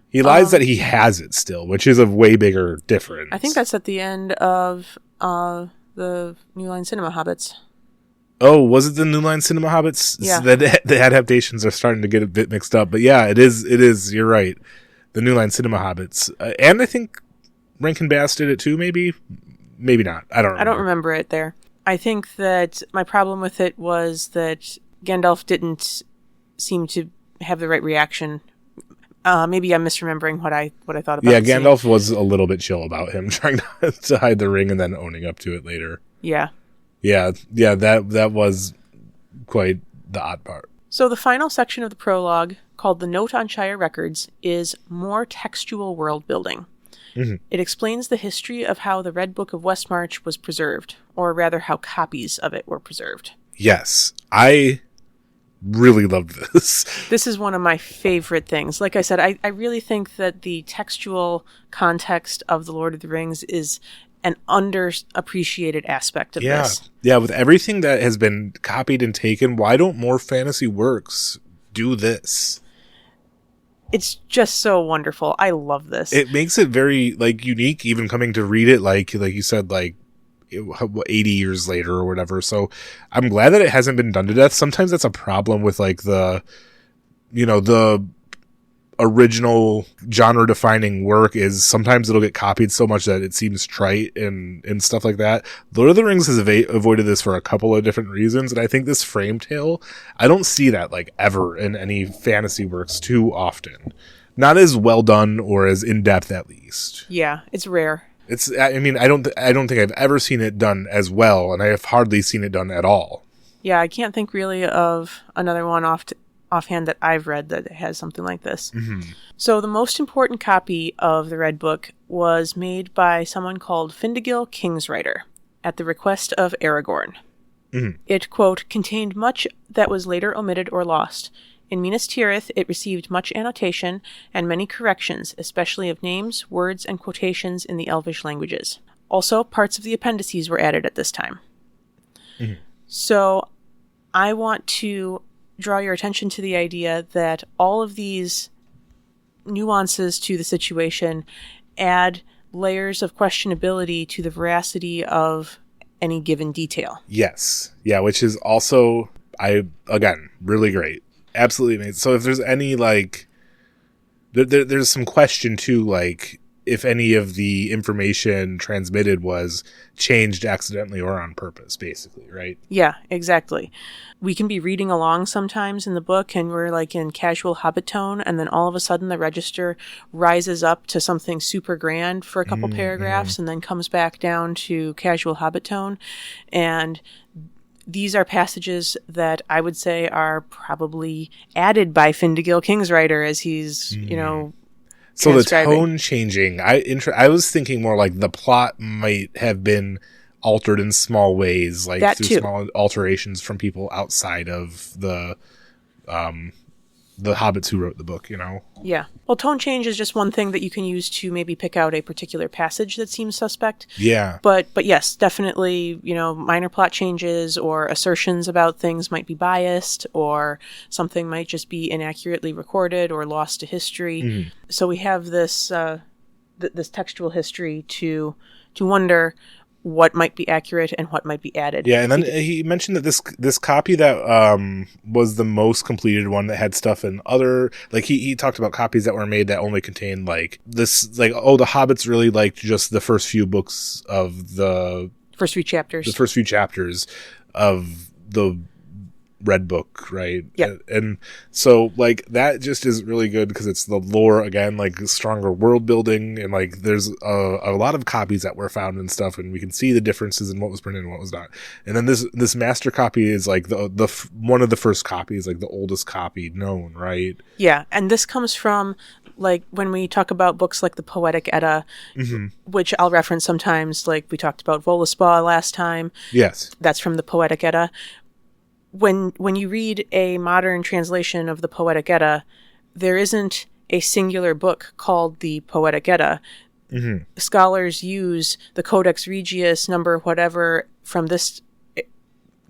He lies that he has it still, which is a way bigger difference. I think that's at the end of the New Line Cinema Hobbits. Oh, was it the New Line Cinema Hobbits? Yeah. The adaptations are starting to get a bit mixed up. But yeah, it is. You're right. The New Line Cinema Hobbits. And I think Rankin Bass did it too, maybe? Maybe not. I don't remember it there. I think that my problem with it was that Gandalf didn't seem to have the right reaction. Maybe I'm misremembering what I thought about. Yeah, Gandalf was a little bit chill about him trying to hide the ring and then owning up to it later. Yeah. Yeah, that was quite the odd part. So the final section of the prologue, called The Note on Shire Records, is more textual world building. Mm-hmm. It explains the history of how the Red Book of Westmarch was preserved, or rather how copies of it were preserved. Yes, I really loved this. This is one of my favorite things. Like I said, I really think that the textual context of The Lord of the Rings is an underappreciated aspect of this. Yeah, with everything that has been copied and taken, why don't more fantasy works do this? It's just so wonderful. I love this. It makes it very unique, even coming to read it, like you said, 80 years later or whatever. So I'm glad that it hasn't been done to death. Sometimes that's a problem with the original genre defining work is sometimes it'll get copied so much that it seems trite and stuff like that. Lord of the Rings has avoided this for a couple of different reasons. And I think this frame tale, I don't see that ever in any fantasy works too often. Not as well done or as in depth, at least. Yeah, it's rare. I don't think I've ever seen it done as well, and I have hardly seen it done at all. Yeah, I can't think really of another one offhand that I've read that has something like this. Mm-hmm. So the most important copy of the Red Book was made by someone called Findegil Kingswriter at the request of Aragorn. Mm-hmm. It, quote, contained much that was later omitted or lost. In Minas Tirith, it received much annotation and many corrections, especially of names, words, and quotations in the Elvish languages. Also, parts of the appendices were added at this time. Mm-hmm. So, I want to draw your attention to the idea that all of these nuances to the situation add layers of questionability to the veracity of any given detail. Yes. Yeah, which is also, really great. Absolutely amazing. So if there's any, there's some question too, if any of the information transmitted was changed accidentally or on purpose, basically, right? Yeah, exactly. We can be reading along sometimes in the book and we're in casual Hobbit tone, and then all of a sudden the register rises up to something super grand for a couple paragraphs and then comes back down to casual Hobbit tone. And these are passages that I would say are probably added by Findegil Kingswriter as he's, so the tone changing, I was thinking more the plot might have been altered in small ways, through small alterations from people outside of the the hobbits who wrote the book, you know? Yeah. Well, tone change is just one thing that you can use to maybe pick out a particular passage that seems suspect. Yeah. But yes, definitely, minor plot changes or assertions about things might be biased, or something might just be inaccurately recorded or lost to history. Mm-hmm. So we have this this textual history to wonder what might be accurate and what might be added. Yeah, and then he mentioned that this copy that was the most completed one that had stuff in other, like he talked about copies that were made that only contained like this, like, oh, the hobbits really liked just the first few books of the first few chapters of the Red Book, right? Yeah. And so like that just is really good because it's the lore again, like stronger world building, and like there's a lot of copies that were found and stuff, and we can see the differences in what was printed and what was not. And then this master copy is like the one of the first copies, like the oldest copy known, right? Yeah, and this comes from like when we talk about books like the Poetic Edda, Mm-hmm. which I'll reference sometimes, like we talked about Voluspa last time. Yes. That's from the Poetic Edda. When you read a modern translation of the Poetic Edda, there isn't a singular book called the Poetic Edda. Mm-hmm. Scholars use the Codex Regius number whatever from this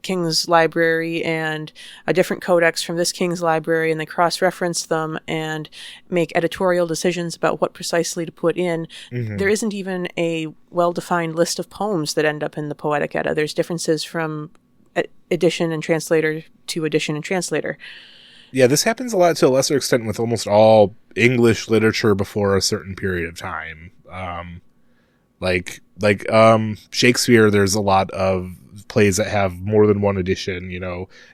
king's library and a different codex from this king's library, and they cross-reference them and make editorial decisions about what precisely to put in. Mm-hmm. There isn't even a well-defined list of poems that end up in the Poetic Edda. There's differences from edition and translator to edition and translator. Yeah, this happens a lot to a lesser extent with almost all English literature before a certain period of time. Like Shakespeare, there's a lot of plays that have more than one edition,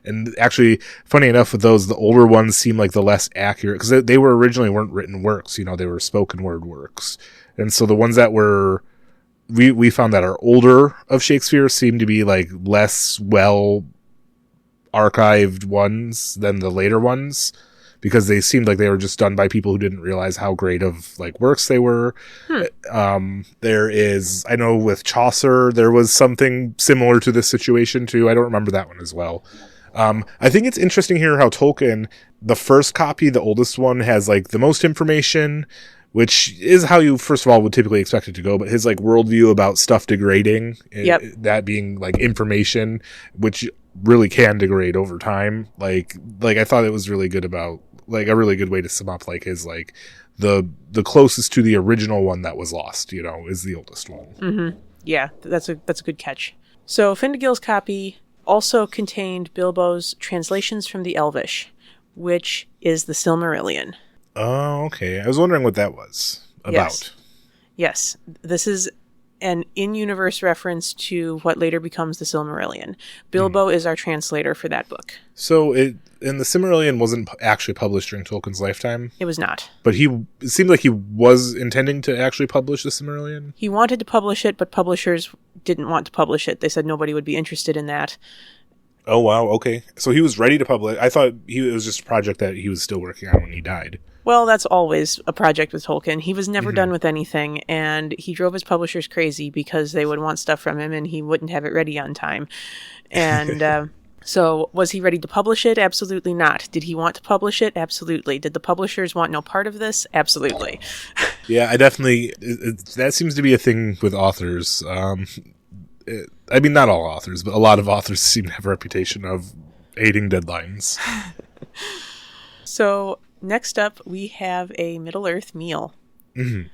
and actually, funny enough, with those, the older ones seem like the less accurate because they were originally weren't written works, they were spoken word works. And so the ones that were we found that our older of Shakespeare seemed to be like less well archived ones than the later ones, because they seemed like they were just done by people who didn't realize how great of like works they were. There is, I know with Chaucer, there was something similar to this situation too. I don't remember that one as well. I think it's interesting here how Tolkien, the first copy, the oldest one, has like the most information, which is how you, first of all, would typically expect it to go, but his like worldview about stuff degrading, that being like information, which really can degrade over time. Like I thought it was really good about, like, a really good way to sum up like his like the closest to the original one that was lost, is the oldest one. Mm-hmm. Yeah, that's a good catch. So Findegill's copy also contained Bilbo's translations from the Elvish, which is the Silmarillion. Oh, okay. I was wondering what that was about. Yes. This is an in-universe reference to what later becomes the Silmarillion. Bilbo is our translator for that book. So the Silmarillion wasn't actually published during Tolkien's lifetime? It was not. But it seemed like he was intending to actually publish the Silmarillion? He wanted to publish it, but publishers didn't want to publish it. They said nobody would be interested in that. Oh, wow. Okay. So he was ready to publish. I thought it was just a project that he was still working on when he died. Well, that's always a project with Tolkien. He was never done with anything, and he drove his publishers crazy because they would want stuff from him, and he wouldn't have it ready on time. And so was he ready to publish it? Absolutely not. Did he want to publish it? Absolutely. Did the publishers want no part of this? Absolutely. Yeah, I definitely... that seems to be a thing with authors. I mean, not all authors, but a lot of authors seem to have a reputation of aiding deadlines. So... next up, we have a Middle-earth meal. Mm-hmm.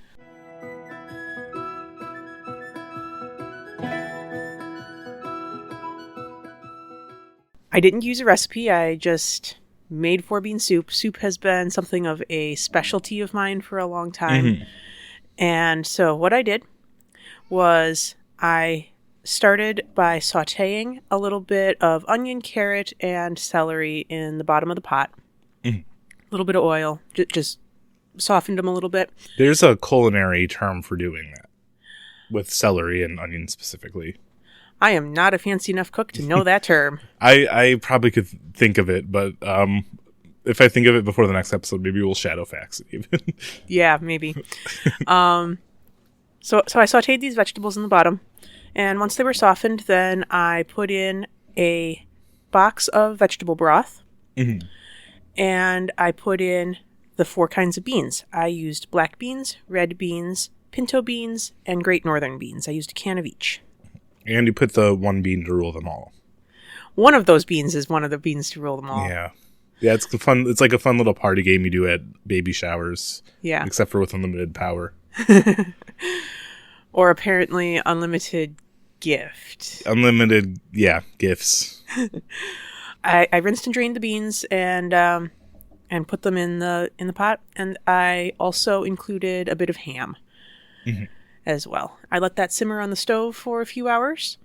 I didn't use a recipe. I just made 4-bean soup. Soup has been something of a specialty of mine for a long time. Mm-hmm. And so what I did was I started by sautéing a little bit of onion, carrot, and celery in the bottom of the pot. Mm-hmm. A little bit of oil, just softened them a little bit. There's a culinary term for doing that, with celery and onion specifically. I am not a fancy enough cook to know that term. I probably could think of it, but if I think of it before the next episode, maybe we'll shadow fax it even. Yeah, maybe. So I sauteed these vegetables in the bottom, and once they were softened, then I put in a box of vegetable broth. Mm-hmm. and I put in the 4 kinds of beans. I used black beans, red beans, pinto beans, and Great Northern beans. I used a can of each. And you put the one bean to rule them all. One of those beans is one of the beans to rule them all. Yeah. Yeah, it's fun. It's like a fun little party game you do at baby showers. Yeah. Except for with unlimited power. Or apparently unlimited gift. Unlimited, gifts. I rinsed and drained the beans and put them in the pot, and I also included a bit of ham as well. I let that simmer on the stove for a few hours,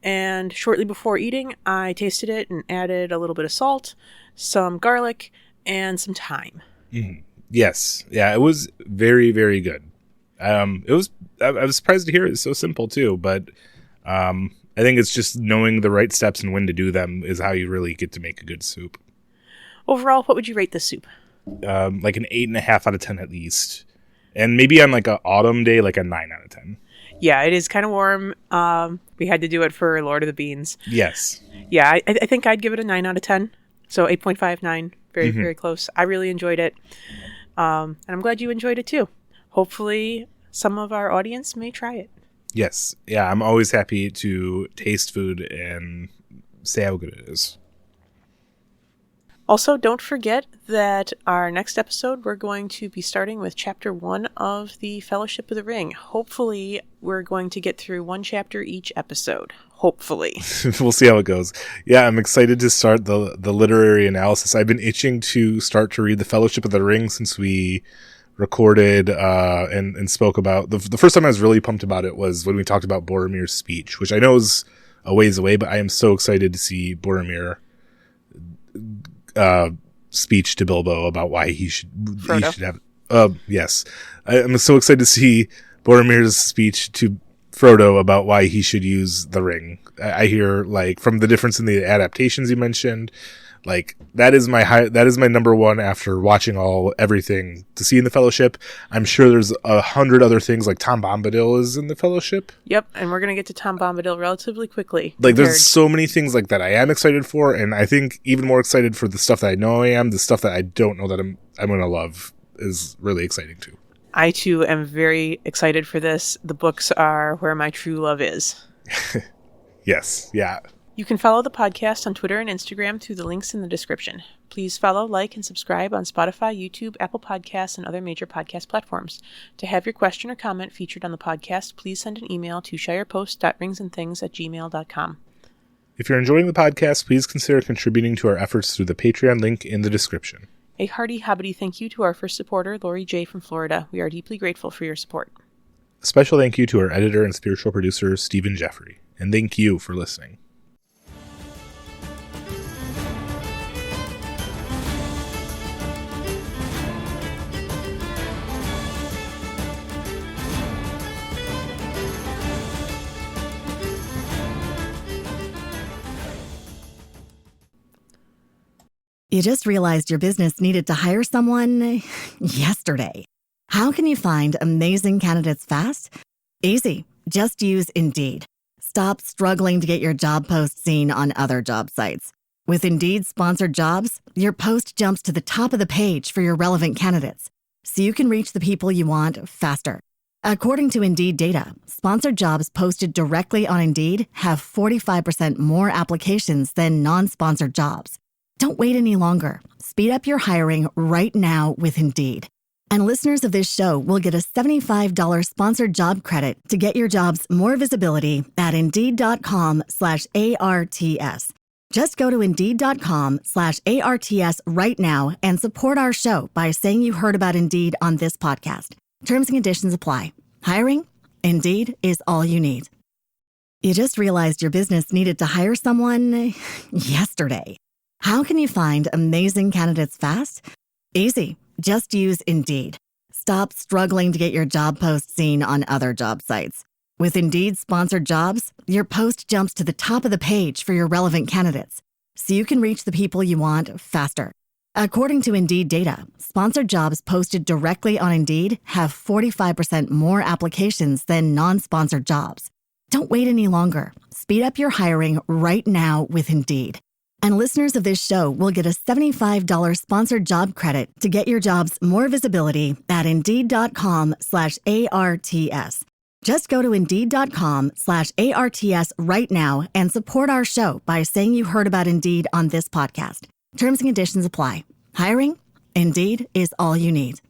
and shortly before eating, I tasted it and added a little bit of salt, some garlic, and some thyme. Mm-hmm. Yes, yeah, it was very, very good. I was surprised to hear it's so simple too, but I think it's just knowing the right steps and when to do them is how you really get to make a good soup. Overall, what would you rate this soup? Like an 8.5 out of 10 at least. And maybe on like an autumn day, like a 9 out of 10. Yeah, it is kind of warm. We had to do it for Lord of the Beans. Yes. Yeah, I think I'd give it a 9 out of 10. So 8.5, 9. Very, very close. I really enjoyed it. And I'm glad you enjoyed it too. Hopefully some of our audience may try it. Yes. Yeah, I'm always happy to taste food and say how good it is. Also, don't forget that our next episode, we're going to be starting with Chapter 1 of the Fellowship of the Ring. Hopefully, we're going to get through 1 chapter each episode. Hopefully. We'll see how it goes. Yeah, I'm excited to start the literary analysis. I've been itching to start to read the Fellowship of the Ring since we recorded and spoke about... The first time I was really pumped about it was when we talked about Boromir's speech, which I know is a ways away, but I am so excited to see Boromir... speech to Bilbo about why he should have yes, I'm so excited to see Boromir's speech to Frodo about why he should use the ring. I hear, like, from the difference in the adaptations you mentioned, like that is my number one after watching everything to see in the Fellowship. I'm sure there's 100 other things, like Tom Bombadil is in the Fellowship. Yep, and we're gonna get to Tom Bombadil relatively quickly. Like there's so many things like that I am excited for, and I think even more excited for the stuff that I know I am. The stuff that I don't know that I'm gonna love is really exciting too. I too am very excited for this. The books are where my true love is. Yes, yeah. You can follow the podcast on Twitter and Instagram through the links in the description. Please follow, like, and subscribe on Spotify, YouTube, Apple Podcasts, and other major podcast platforms. To have your question or comment featured on the podcast, please send an email to shirepost.ringsandthings@gmail.com. If you're enjoying the podcast, please consider contributing to our efforts through the Patreon link in the description. A hearty hobbity thank you to our first supporter, Lori J. from Florida. We are deeply grateful for your support. A special thank you to our editor and spiritual producer, Stephen Jeffrey. And thank you for listening. You just realized your business needed to hire someone yesterday. How can you find amazing candidates fast? Easy. Just use Indeed. Stop struggling to get your job post seen on other job sites. With Indeed sponsored jobs, your post jumps to the top of the page for your relevant candidates, so you can reach the people you want faster. According to Indeed data, sponsored jobs posted directly on Indeed have 45% more applications than non-sponsored jobs. Don't wait any longer. Speed up your hiring right now with Indeed. And listeners of this show will get a $75 sponsored job credit to get your jobs more visibility at Indeed.com/ARTS. Just go to Indeed.com/ARTS right now and support our show by saying you heard about Indeed on this podcast. Terms and conditions apply. Hiring? Indeed is all you need. You just realized your business needed to hire someone yesterday. How can you find amazing candidates fast? Easy. Just use Indeed. Stop struggling to get your job post seen on other job sites. With Indeed sponsored jobs, your post jumps to the top of the page for your relevant candidates, so you can reach the people you want faster. According to Indeed data, sponsored jobs posted directly on Indeed have 45% more applications than non-sponsored jobs. Don't wait any longer. Speed up your hiring right now with Indeed. And listeners of this show will get a $75 sponsored job credit to get your jobs more visibility at Indeed.com/ARTS. Just go to Indeed.com/ARTS right now and support our show by saying you heard about Indeed on this podcast. Terms and conditions apply. Hiring? Indeed is all you need.